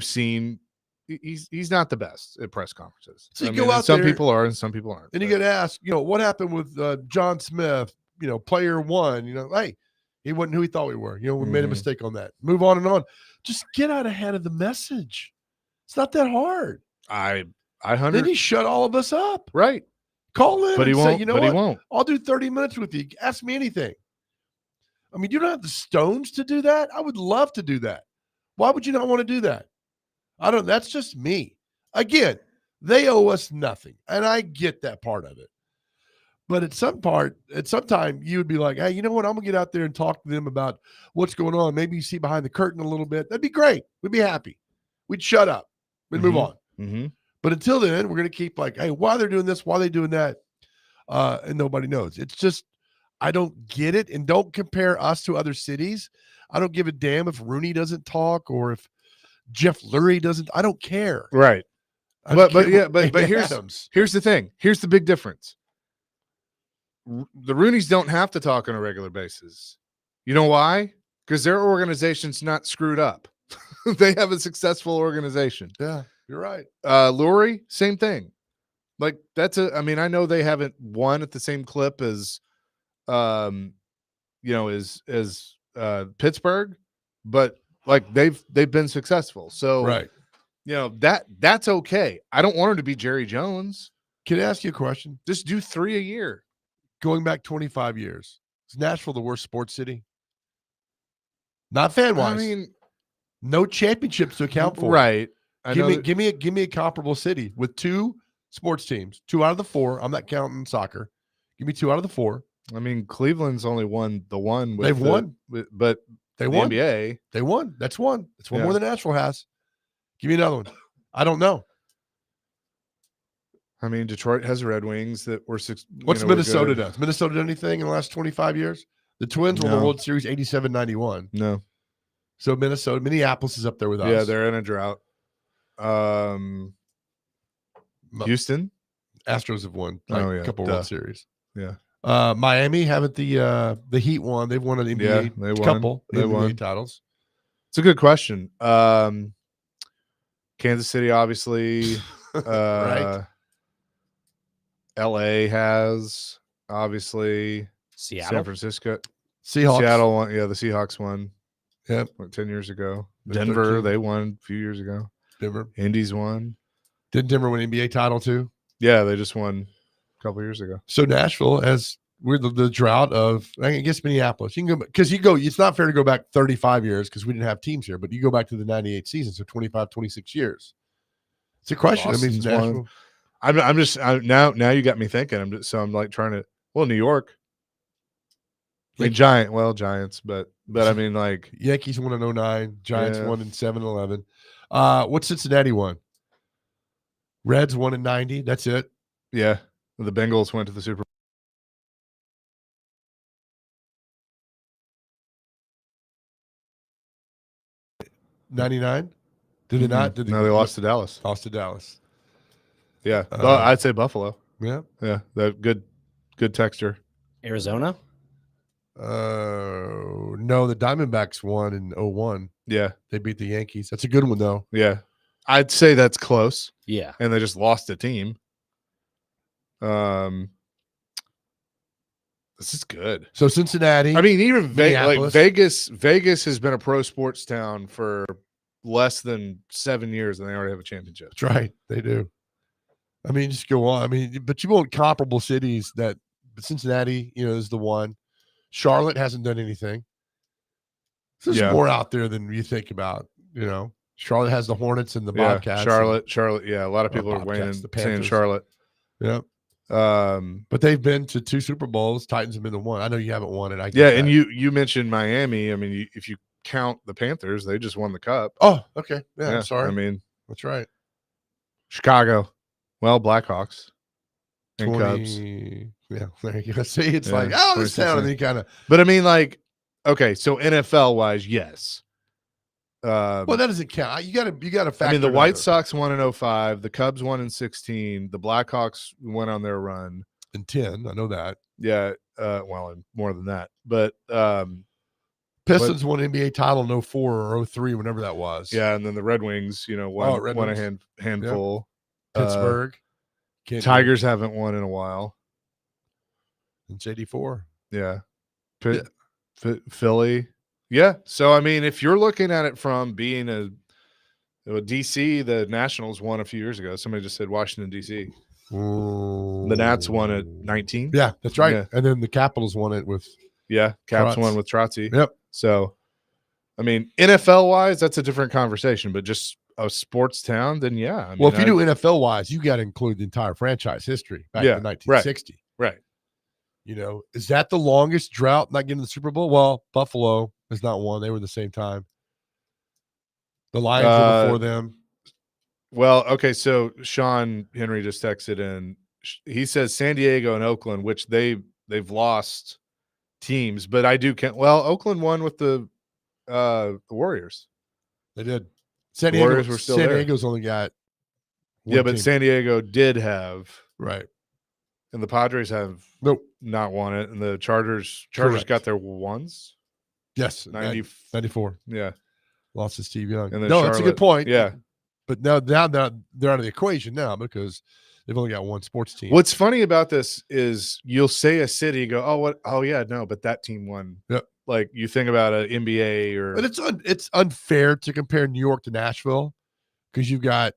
seen he's not the best at press conferences. So you I go mean, out some there, people are and some people aren't. and you but- get asked, what happened with John Smith, player one, hey, he wasn't who he thought we were. We made a Mhm. mistake on that. Move on and on. Just get out ahead of the message. It's not that hard. I Then 100 he shut all of us up. right, Call in but he and won't. say, But he what? won't. I'll do 30 minutes with you. Ask me anything. I mean, you don't have the stones to do that. I would love to do that. Why would you not want to do that? That's just me. Again, they owe us nothing. And I get that part of it. But at some time, you would be like, hey, you know what? I'm going to get out there and talk to them about what's going on. Maybe you see behind the curtain a little bit. That'd be great. We'd be happy. We'd shut up. We'd move on. Mm-hmm. But until then, we're going to keep like, hey, why they're doing this, why are they doing that? And nobody knows. It's just, I don't get it. And don't compare us to other cities. I don't give a damn if Rooney doesn't talk or if Jeff Lurie doesn't. I don't care. Right. I But don't care but what here's Adams. here's the thing. Here's the big difference. The Rooneys don't have to talk on a regular basis. You know why? Because their organization's not screwed up. They have a successful organization. Yeah, you're right. Lurie, same thing. Like I mean, I know they haven't won at the same clip as Pittsburgh, but like they've been successful. So Right. That's okay. I don't want him to be Jerry Jones. Can I ask you a question? Just do 3 a year. Going back 25 years, is Nashville the worst sports city? Not fan wise. I mean, no championships to account for. right. I know Give me a comparable city with 2 sports teams, 2 out of the 4. I'm not counting soccer. Give me 2 out of the 4. I mean, Cleveland's only won the one. With They've won. But They the won. NBA. They won. That's one. That's one Yeah. more than Nashville has. Give me another one. I don't know. I mean, Detroit has Red Wings that were six. What's were Minnesota good. does? Minnesota done anything in the last 25 years? The Twins won the No. World Series 87-91. No. So Minneapolis is up there with us. Yeah, they're in a drought. Houston. Astros have won a couple duh. World Series. Yeah. Miami haven't the Heat won. They've won an NBA Yeah, they won. couple They NBA won. titles. It's a good question. Kansas City, obviously. Right. LA has, obviously. San Seattle. Francisco. Seahawks. Seattle won. Yeah, the Seahawks won. Yep. 10 years ago. They're Denver, 13. they won a few years ago. Denver. Indies won. Didn't Denver win an NBA title too? Yeah, they just won a couple years ago. So Nashville, as we're the drought of, I guess Minneapolis. You can go because it's not fair to go back 35 years because we didn't have teams here, but you go back to the 98 season, so 25, 26 years. It's a question. Boston's I mean, won. Nashville. Now you got me thinking. I'm like trying to. Well, New York. I mean, Giants, but I mean, like Yankees won in 09, Giants Yeah. won in 7-11. What Cincinnati won? Reds won in 90. That's it. yeah, the Bengals went to the Super 99. Did they not? Did No, they lost to Dallas. Lost to Dallas. Yeah, I'd say Buffalo. Yeah. Yeah, that good texture. Arizona? No, the Diamondbacks won in 01. Yeah, They beat the Yankees. That's a good one, though. yeah. I'd say that's close, Yeah. and they just lost a team. This is good. So Cincinnati. I mean, even Minneapolis. Vegas has been a pro sports town for less than 7 years, and they already have a championship. That's right. They do. I mean, just go on. I mean, but you want comparable cities but Cincinnati, is the one. Charlotte hasn't done anything. There's more out there than you think about, Charlotte has the Hornets and the Bobcats. Charlotte. Yeah, a lot of people are Bobcats, the saying Panthers. Charlotte. Yep. But they've been to 2 Super Bowls. Titans have been to 1. I know you haven't won it. I get and that. you mentioned Miami. I mean, if you count the Panthers, they just won the Cup. Oh, okay. Yeah, I'm sorry. I mean, that's right. Chicago. Well, Blackhawks and 20, Cubs. Yeah, there you go. See, it's like, Yeah, this town, and then kind of. But I mean, like, okay, so NFL wise, yes. Well, that doesn't count. You got to factor. I mean, the it White out. Sox won in 05, the Cubs won in 16, the Blackhawks went on their run in 10. I know that. Yeah, well, and more than that, but Pistons won an NBA title in 04 or 03, whenever that was. Yeah, and then the Red Wings, won a handful. Yep. Pittsburgh. Tigers haven't won in a while. It's 84. Yeah. Philly. Yeah. So, I mean, if you're looking at it from being a DC, the Nationals won a few years ago. Somebody just said Washington, D.C. The Nats won at 19. Yeah, that's right. Yeah. And then the Capitals won it with. Yeah. Caps Trotz. won with Trotzy. Yep. So, I mean, NFL-wise, that's a different conversation, but just a sports town, then yeah. I mean, Well, if you do NFL-wise, you got to include the entire franchise history back to 1960. Right. Is that the longest drought not getting the Super Bowl? Well, Buffalo has not won. They were the same time. The Lions were before them. Well, okay, so Sean Henry just texted in. He says San Diego and Oakland, which they've lost teams, but I do count. Well, Oakland won with the Warriors. They did. The Warriors were still San there. Diego's only got but team. San Diego did have Right. And the Padres have not won it, and the Chargers Correct. got their ones. Yes, 94. Yeah, lost to Steve Young. And then No, that's a good point. Yeah, but now they're out of the equation now because they've only got one sports team. What's funny about this is you'll say a city, go, oh, what? Oh, yeah, no, but that team won. Yep. Like you think about an NBA or. But it's unfair to compare New York to Nashville because you've got.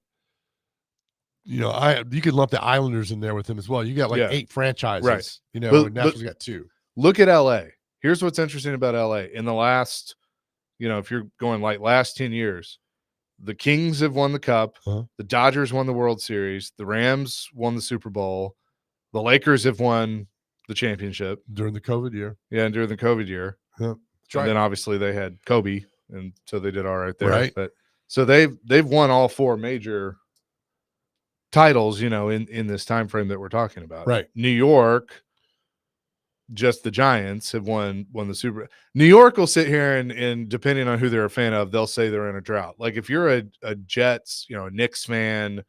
You could lump the Islanders in there with them as well. You got 8 franchises, right? And Nashville's got 2. Look at LA. Here's what's interesting about LA. In the last, if you're going last 10 years, the Kings have won the Cup. Uh-huh. The Dodgers won the World Series. The Rams won the Super Bowl. The Lakers have won the championship during the COVID year. Yeah, and during the COVID year. Yeah, and then obviously they had Kobe, and so they did all right there. Right. But so they've won all 4 major titles, in this time frame that we're talking about. Right. New York, just the Giants have won the Super. New York will sit here and depending on who they're a fan of, they'll say they're in a drought. Like if you're a Jets, a Knicks fan,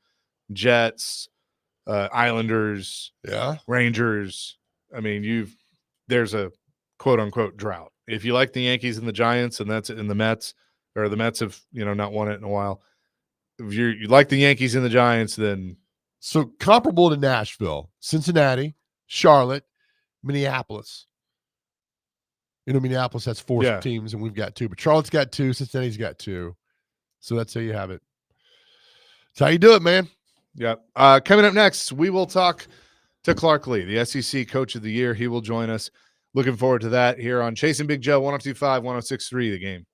Jets, Islanders, Rangers. I mean, there's a quote unquote drought. If you like the Yankees and the Giants, and that's in the Mets, or the Mets have not won it in a while. If you like the Yankees and the Giants, then so comparable to Nashville, Cincinnati, Charlotte, Minneapolis. Minneapolis has 4 teams, and we've got 2. But Charlotte's got 2, Cincinnati's got 2. So that's how you have it. That's how you do it, man. Yeah. Coming up next, we will talk to Clark Lee, the SEC Coach of the Year. He will join us. Looking forward to that here on Chasing Big Joe, 102.5, 106.3, The Game.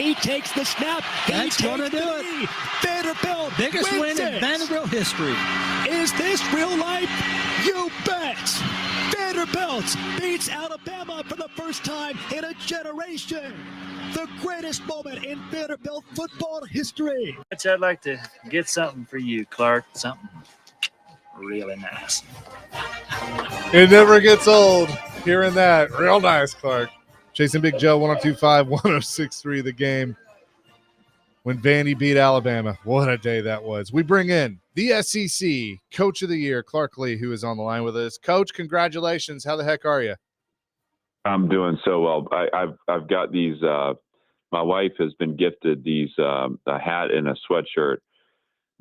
He takes the snap. That's gonna do it. Knee. Vanderbilt Biggest wins win in it. Vanderbilt history. Is this real life? You bet. Vanderbilt beats Alabama for the first time in a generation. The greatest moment in Vanderbilt football history. I'd like to get something for you, Clark. Something really nice. It never gets old hearing that. Real nice, Clark. Chasing Big Joe, 102.5, 106.3 The Game. When Vandy beat Alabama. What a day that was. We bring in the SEC Coach of the Year, Clark Lea, who is on the line with us. Coach, congratulations. How the heck are you? I'm doing so well. I've got these. My wife has been gifted these a hat and a sweatshirt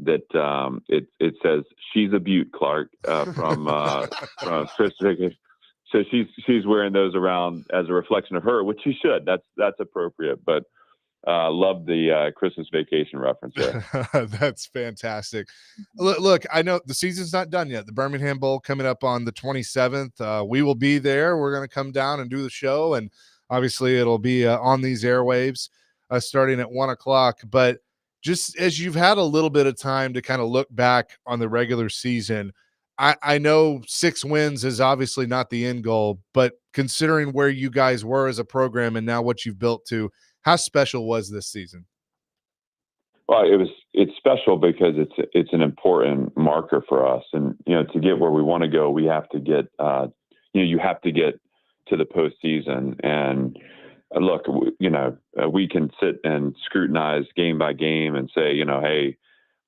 that it says "She's a Beaut," Clark, from Chris Vickers. So she's wearing those around as a reflection of her, which she should. That's appropriate. But love the Christmas Vacation reference there. That's fantastic. Look, I know the season's not done yet. The Birmingham Bowl coming up on the 27th. We will be there. We're going to come down and do the show, and obviously it'll be on these airwaves starting at 1 o'clock. But just as you've had a little bit of time to kind of look back on the regular season, I know 6 wins is obviously not the end goal, but considering where you guys were as a program and now what you've built to, how special was this season? Well, it's special because it's an important marker for us, and to get where we want to go, we have to get you have to get to the postseason. And look, we can sit and scrutinize game by game and say, hey,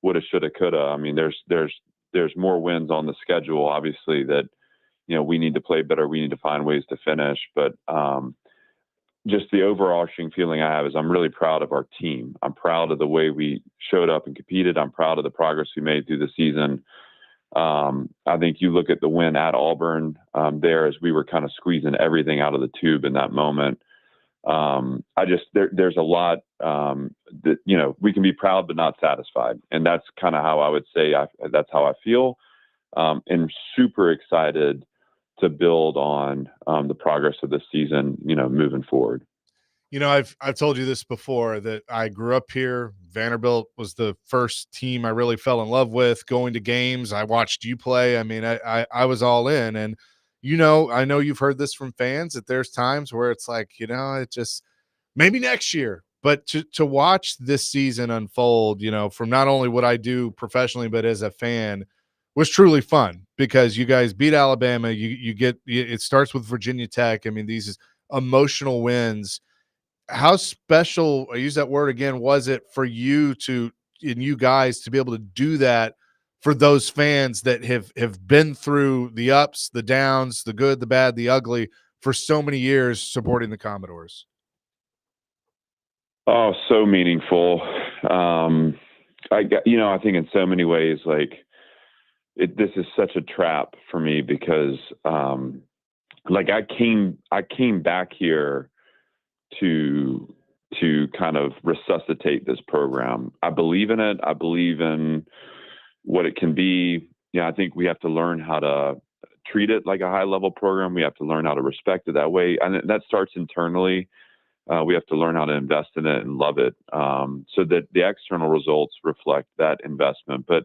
woulda, shoulda, coulda. I mean, there's more wins on the schedule, obviously, that we need to play better. We need to find ways to finish, but just the overarching feeling I have is I'm really proud of our team. I'm proud of the way we showed up and competed. I'm proud of the progress we made through the season. I think you look at the win at Auburn there as we were kind of squeezing everything out of the tube in that moment. There's a lot that, we can be proud but not satisfied. And that's kind of how I would say that's how I feel. And super excited to build on the progress of this season, moving forward. I've told you this before, that I grew up here. Vanderbilt was the first team I really fell in love with. Going to games, I watched you play. I mean, I was all in. And I know you've heard this from fans that there's times where it's like, it just maybe next year. But to watch this season unfold, from not only what I do professionally but as a fan, was truly fun, because you guys beat Alabama. It starts with Virginia Tech. I mean, these emotional wins. How special, I use that word again, was it for you you guys to be able to do that for those fans that have been through the ups, the downs, the good, the bad, the ugly for so many years supporting the Commodores? Oh, so meaningful. I think in so many ways, this is such a trap for me, because I came back here to kind of resuscitate this program. I believe in it. I believe in what it can be. I think we have to learn how to treat it like a high level program. We have to learn how to respect it that way. And that starts internally. We have to learn how to invest in it and love it, so that the external results reflect that investment. But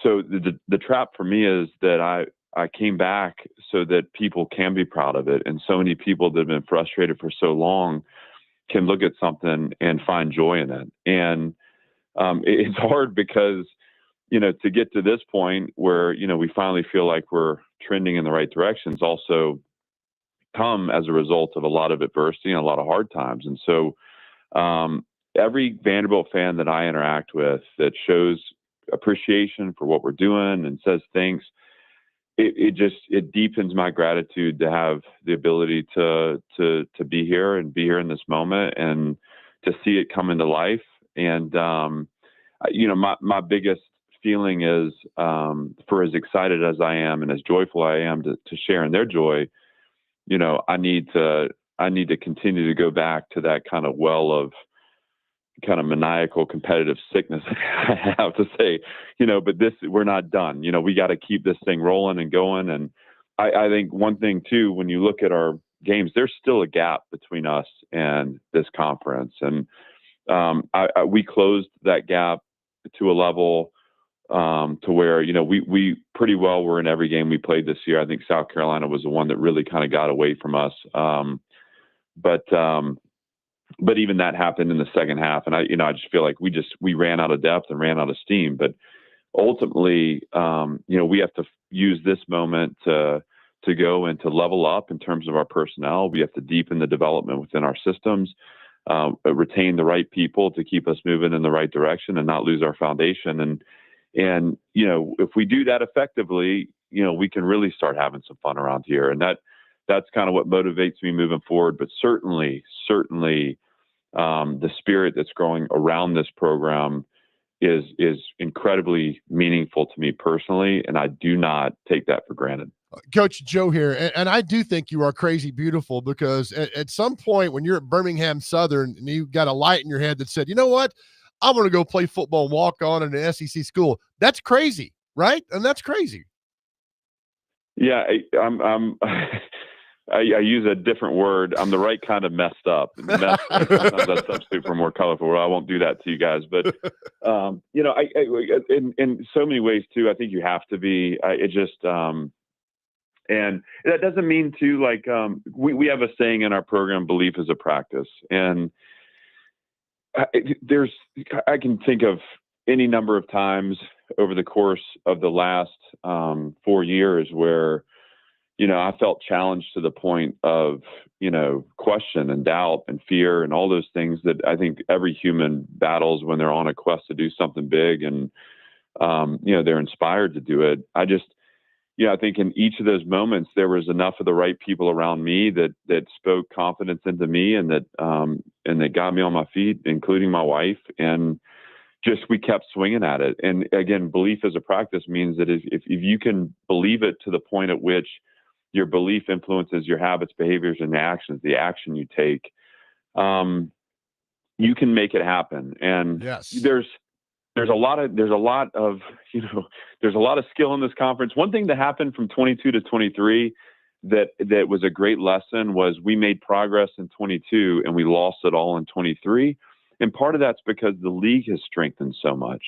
so the trap for me is that I came back so that people can be proud of it. And so many people that have been frustrated for so long can look at something and find joy in it. And it's hard because, to get to this point where, we finally feel like we're trending in the right direction, is also come as a result of a lot of adversity and a lot of hard times. And so every Vanderbilt fan that I interact with that shows appreciation for what we're doing and says thanks, it deepens my gratitude to have the ability to be here and be here in this moment and to see it come into life. And my biggest feeling is, for as excited as I am and as joyful I am to share in their joy, I need to continue to go back to that kind of well of kind of maniacal competitive sickness, I have to say, but we're not done. We got to keep this thing rolling and going. And I think one thing too, when you look at our games, there's still a gap between us and this conference. And we closed that gap to a level to where, we pretty well were in every game we played this year. I think South Carolina was the one that really kind of got away from us. But even that happened in the second half. And I just feel like we ran out of depth and ran out of steam. But ultimately, we have to use this moment to go and to level up in terms of our personnel. We have to deepen the development within our systems, retain the right people to keep us moving in the right direction and not lose our foundation. And if we do that effectively, we can really start having some fun around here. And that's kind of what motivates me moving forward. But certainly, the spirit that's growing around this program is incredibly meaningful to me personally, and I do not take that for granted. Coach Joe here, and I do think you are crazy beautiful, because at some point when you're at Birmingham Southern and you got a light in your head that said, you know what, I'm going to go play football and walk on in an SEC school. That's crazy, right? And that's crazy. Yeah, I use a different word. I'm the right kind of messed up. Sometimes I substitute for more colorful. Well, I won't do that to you guys, but in so many ways too, I think you have to be. And that doesn't mean to we have a saying in our program: belief is a practice. And I can think of any number of times over the course of the last 4 years where I felt challenged to the point of, question and doubt and fear and all those things that I think every human battles when they're on a quest to do something big and, they're inspired to do it. I think in each of those moments, there was enough of the right people around me that spoke confidence into me and that got me on my feet, including my wife. And just, we kept swinging at it. And again, belief as a practice means that if you can believe it to the point at which your belief influences your habits, behaviors, and actions, the action you take, you can make it happen. And yes, there's a lot of skill in this conference. One thing that happened from 22 to 23 that was a great lesson was we made progress in 22 and we lost it all in 23. And part of that's because the league has strengthened so much.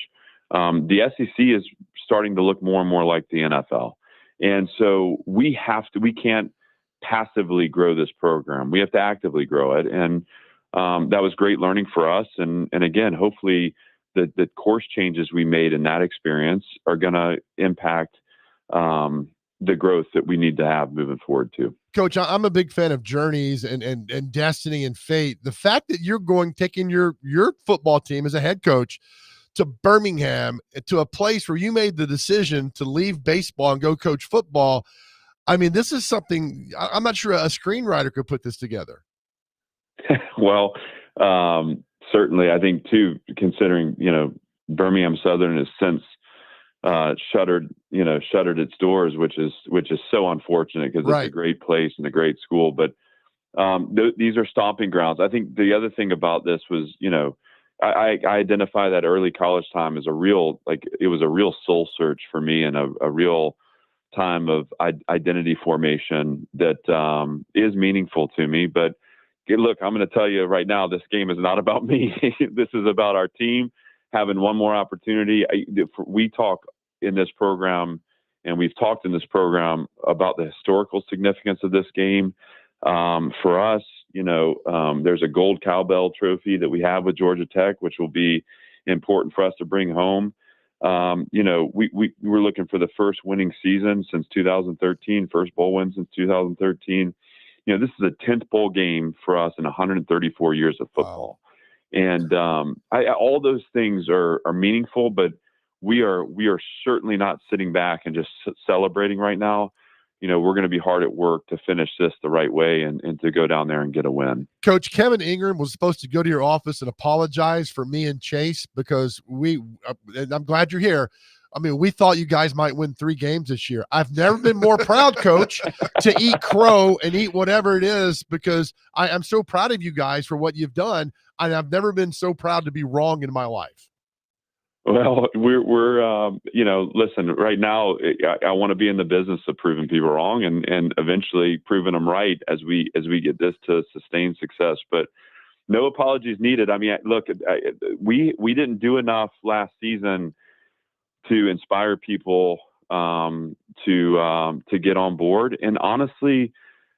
The SEC is starting to look more and more like the NFL. And so we can't passively grow this program. We have to actively grow it. And that was great learning for us. And again, hopefully the course changes we made in that experience are going to impact the growth that we need to have moving forward too. Coach, I'm a big fan of journeys and destiny and fate. The fact that you're taking your football team as a head coach to Birmingham, to a place where you made the decision to leave baseball and go coach football. I mean, this is something I'm not sure a screenwriter could put this together. Well, certainly, I think too, considering Birmingham Southern has since shuttered its doors, which is so unfortunate because right. It's a great place and a great school. But these are stomping grounds. I think the other thing about this was, I identify that early college time as it was a real soul search for me and a real time of identity formation that is meaningful to me. But look, I'm going to tell you right now, this game is not about me. This is about our team having one more opportunity. We talk in this program, and we've talked in this program about the historical significance of this game. For us, there's a gold cowbell trophy that we have with Georgia Tech, which will be important for us to bring home. We were looking for the first winning season since 2013, first bowl win since 2013. This is the 10th bowl game for us in 134 years of football. Wow. And all those things are meaningful, but we are certainly not sitting back and just celebrating right now. We're going to be hard at work to finish this the right way and to go down there and get a win. Coach, Kevin Ingram was supposed to go to your office and apologize for me and Chase because and I'm glad you're here. I mean, we thought you guys might win 3 games this year. I've never been more proud, Coach, to eat crow and eat whatever it is because I'm so proud of you guys for what you've done. And I've never been so proud to be wrong in my life. Well, we're listen, right now, I want to be in the business of proving people wrong and eventually proving them right as we get this to sustained success. But no apologies needed. I mean, look, we didn't do enough last season to inspire people to get on board. And honestly,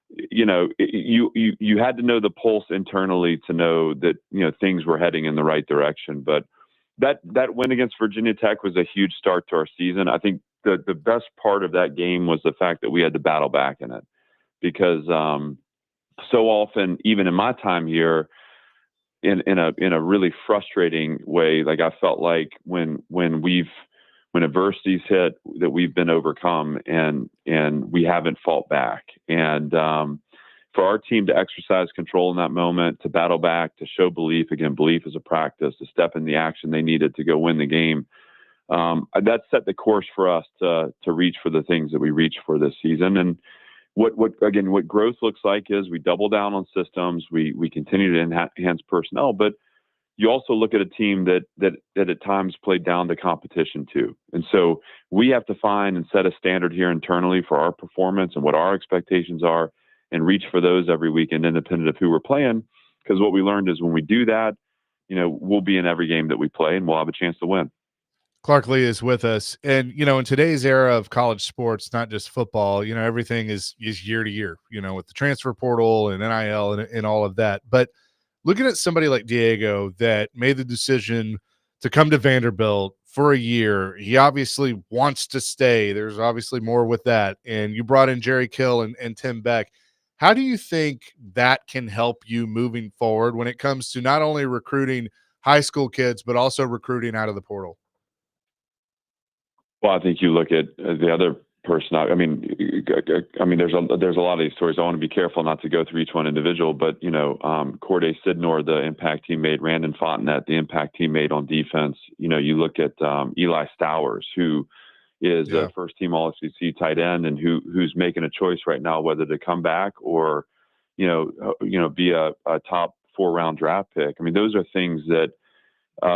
you had to know the pulse internally to know that things were heading in the right direction. But that win against Virginia Tech was a huge start to our season. I think the best part of that game was the fact that we had to battle back in it, because so often, even in my time here, in a really frustrating way, like I felt like when adversity's hit, that we've been overcome and we haven't fought back. And for our team to exercise control in that moment, to battle back, to show belief, again, belief is a practice, to step in the action they needed to go win the game. That set the course for us to reach for the things that we reached for this season. And what growth looks like is we double down on systems, we continue to enhance personnel, but you also look at a team that at times played down to competition too. And so we have to find and set a standard here internally for our performance and what our expectations are, and reach for those every weekend, independent of who we're playing. Because what we learned is when we do that, we'll be in every game that we play and we'll have a chance to win. Clark Lea is with us. And, in today's era of college sports, not just football, everything is year to year, with the transfer portal and NIL and all of that. But looking at somebody like Diego that made the decision to come to Vanderbilt for a year, he obviously wants to stay. There's obviously more with that. And you brought in Jerry Kill and Tim Beck. How do you think that can help you moving forward when it comes to not only recruiting high school kids, but also recruiting out of the portal? Well, I think you look at the other person. I mean, there's a lot of these stories. I want to be careful not to go through each one individual, but Corday Sidnor, the impact he made, Randon Fontenette, the impact he made on defense. You look at Eli Stowers, who is a first team All SEC tight end, and who's making a choice right now whether to come back or be a top 4-round draft pick. I mean, those are things that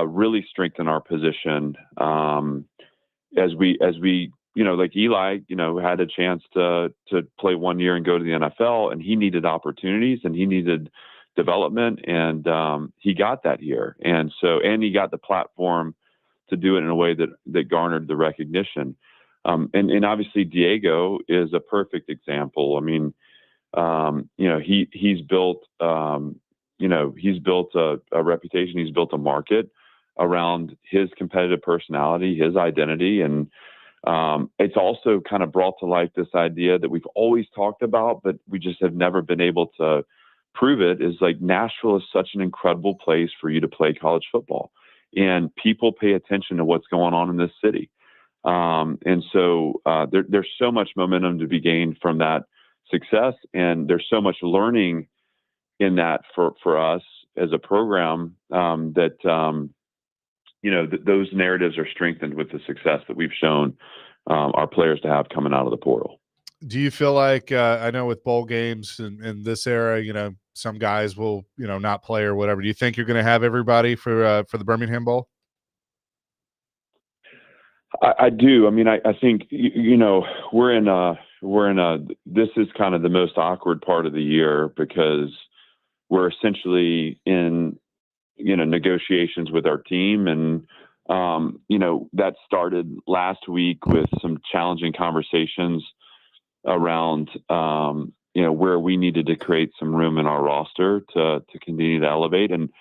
really strengthen our position as we like Eli, had a chance to play 1 year and go to the NFL, and he needed opportunities and he needed development, and he got that here. And he got the platform to do it in a way that garnered the recognition. And obviously Diego is a perfect example. I mean, he's built a reputation. He's built a market around his competitive personality, his identity. And it's also kind of brought to life this idea that we've always talked about, but we just have never been able to prove it, is like Nashville is such an incredible place for you to play college football. And people pay attention to what's going on in this city. There's so much momentum to be gained from that success. And there's so much learning in that for us as a program that those narratives are strengthened with the success that we've shown our players to have coming out of the portal. Do you feel like, I know with bowl games in this era, some guys will, not play or whatever. Do you think you're going to have everybody for the Birmingham Bowl? I do. I mean, I think, we're in this is kind of the most awkward part of the year, because we're essentially in, negotiations with our team. And, that started last week with some challenging conversations around, where we needed to create some room in our roster to continue to elevate. And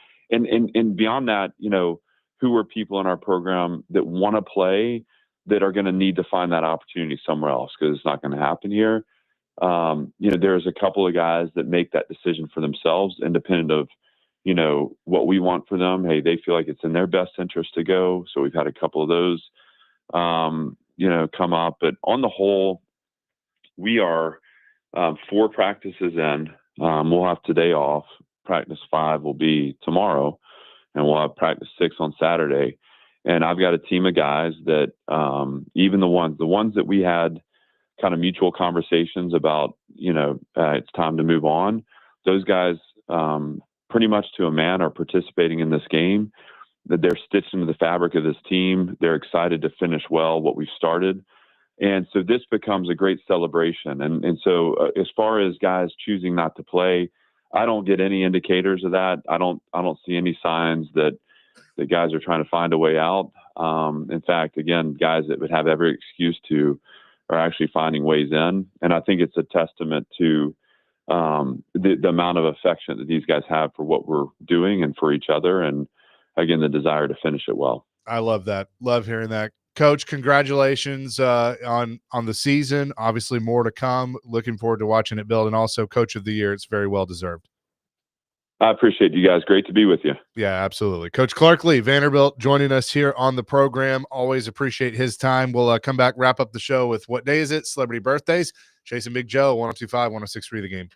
beyond that, who are people in our program that want to play that are going to need to find that opportunity somewhere else, because it's not going to happen here. There's a couple of guys that make that decision for themselves, independent of, what we want for them. Hey, they feel like it's in their best interest to go. So we've had a couple of those, come up. But on the whole, we are 4 practices in. We'll have today off. Practice 5 will be tomorrow, and we'll have practice 6 on Saturday. And I've got a team of guys that even the ones that we had kind of mutual conversations about, it's time to move on. Those guys, pretty much to a man, are participating in this game. that they're stitched into the fabric of this team. They're excited to finish well what we've started. And so this becomes a great celebration. And so as far as guys choosing not to play, I don't get any indicators of that. I don't see any signs that the guys are trying to find a way out. In fact, again, guys that would have every excuse to are actually finding ways in. And I think it's a testament to the amount of affection that these guys have for what we're doing and for each other. And again, the desire to finish it well. I love that. Love hearing that. Coach, congratulations on the season. Obviously more to come. Looking forward to watching it build, and also Coach of the Year. It's very well deserved. I appreciate you guys. Great to be with you. Yeah, absolutely. Coach Clark Lea, Vanderbilt, joining us here on the program. Always appreciate his time. We'll come back, wrap up the show with what day is it? Celebrity birthdays. Chasing Big Joe, 102.5, 106.3 The Game.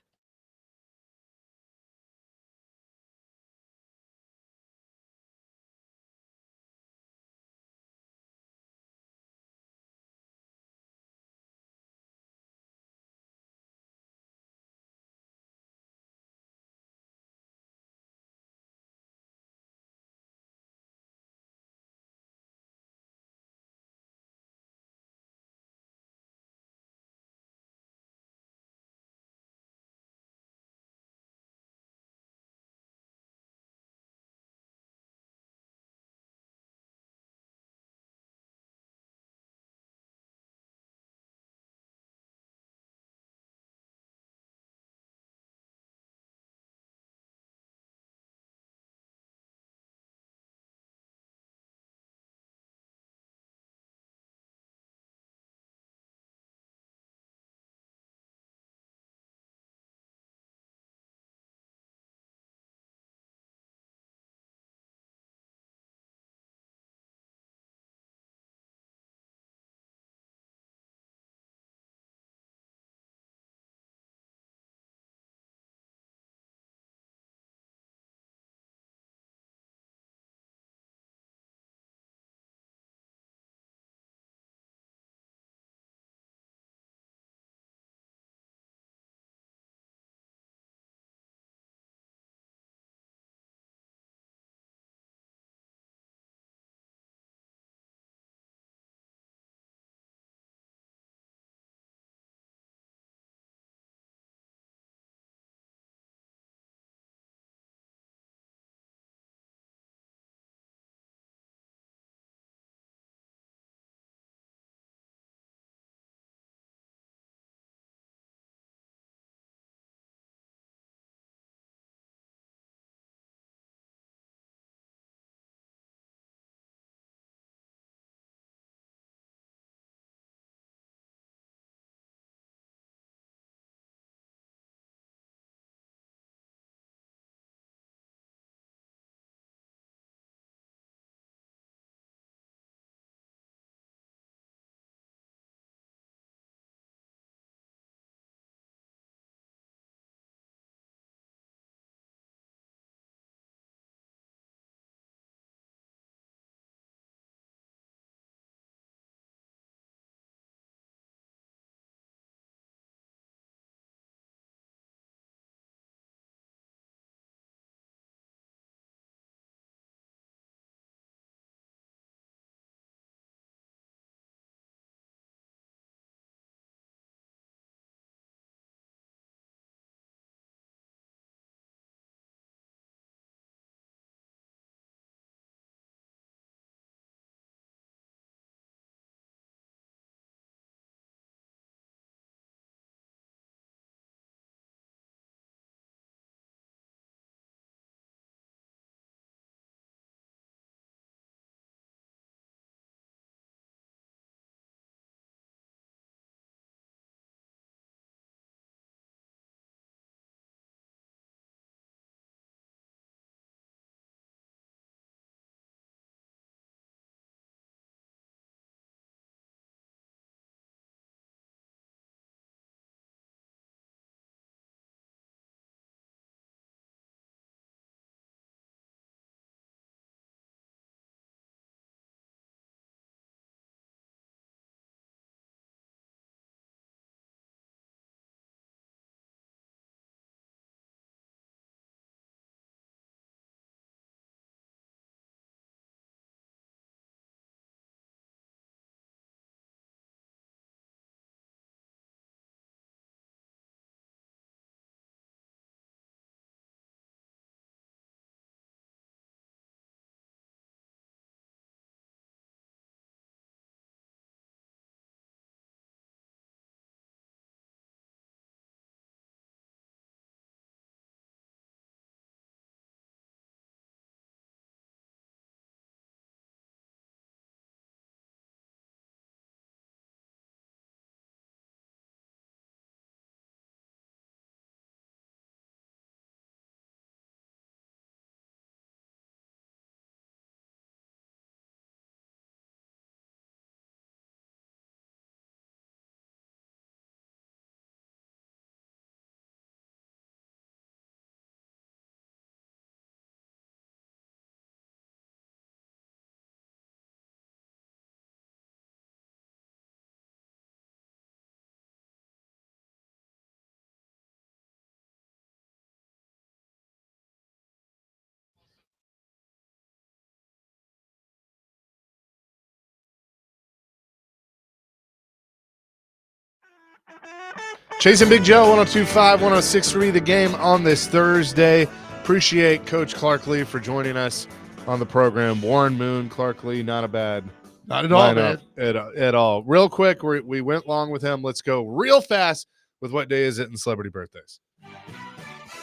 Chasing Big Joe, 102.5, 106.3, the game on this Thursday. Appreciate Coach Clark Lee for joining us on the program. Warren Moon, Clark Lee, not a bad Not at all, lineup at all. Real quick, we went long with him. Let's go real fast with what day is it in celebrity birthdays.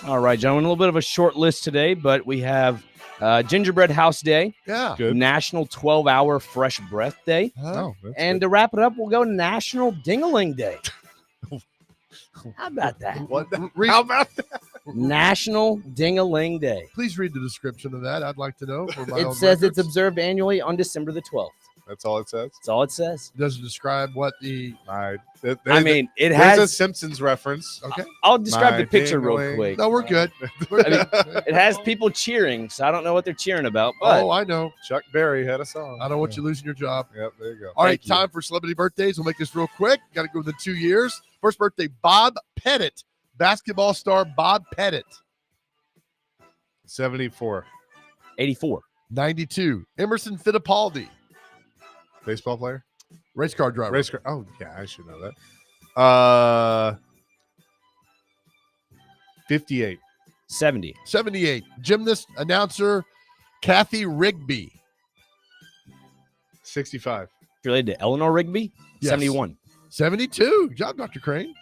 All right, gentlemen, a little bit of a short list today, but we have Gingerbread House Day, Yeah. Good. National 12-Hour Fresh Breath Day, Oh, that's and good. to wrap it up, we'll go National Ding-a-Ling Day. How about that? What the, Read- how about that? National Ding-a-Ling Day. Please read the description of that. I'd like to know. For my It own says it's records. observed annually on December the 12th. That's all it says. That's all it says. Does it describe what the I mean, it there's has. a Simpsons reference. okay? I'll describe My the picture real ding-a-ling. quick. No, we're good. I mean, it has people cheering, so I don't know what they're cheering about. But Oh, I know. Chuck Berry had a song. I don't want you losing your job. Yep, there you go. All right, Thank you. time for celebrity birthdays. We'll make this real quick. Got to go within 2 years. First birthday, Bob Pettit, basketball star Bob Pettit. 74. 84. 92, Emerson Fittipaldi, Baseball player? race car driver. Race car. Oh, yeah, I should know that. 58. 70. 78, gymnast, announcer Kathy Rigby. 65. Related to Eleanor Rigby. Yes. 71. 72, good job, Dr. Crane.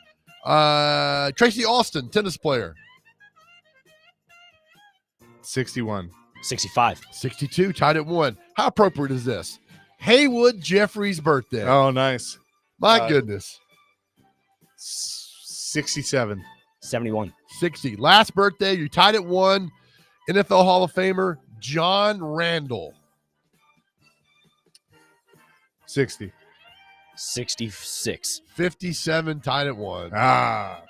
Tracy Austin, tennis player. 61. 65. 62, tied at 1. How appropriate is this? Haywood Jeffrey's birthday. Oh, nice. My goodness. 67. 71. 60. Last birthday, you tied at 1. NFL Hall of Famer John Randall. 60. 66. 57, tied at 1. Ah.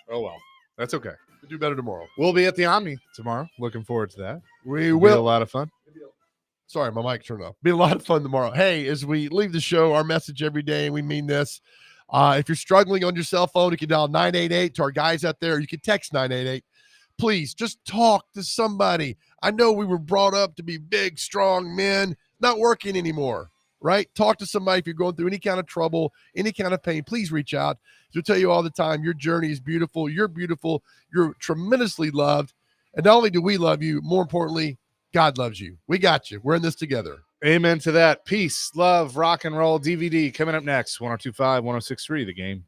Oh, well. That's okay. We'll do better tomorrow. We'll be at the Omni tomorrow. Looking forward to that. We It'll be a will. lot of fun. Sorry, my mic turned off. Be a lot of fun tomorrow. Hey, as we leave the show, our message every day, and we mean this. If you're struggling on your cell phone, you can dial 988 to our guys out there. You can text 988. Please just talk to somebody. I know we were brought up to be big, strong men, not working anymore, right? Talk to somebody if you're going through any kind of trouble, any kind of pain. Please reach out. We'll tell you all the time, your journey is beautiful. You're beautiful. You're tremendously loved. And not only do we love you, more importantly, God loves you. We got you. We're in this together. Amen to that. Peace, love, rock and roll. DVD coming up next. 102.5, 106.3, the game.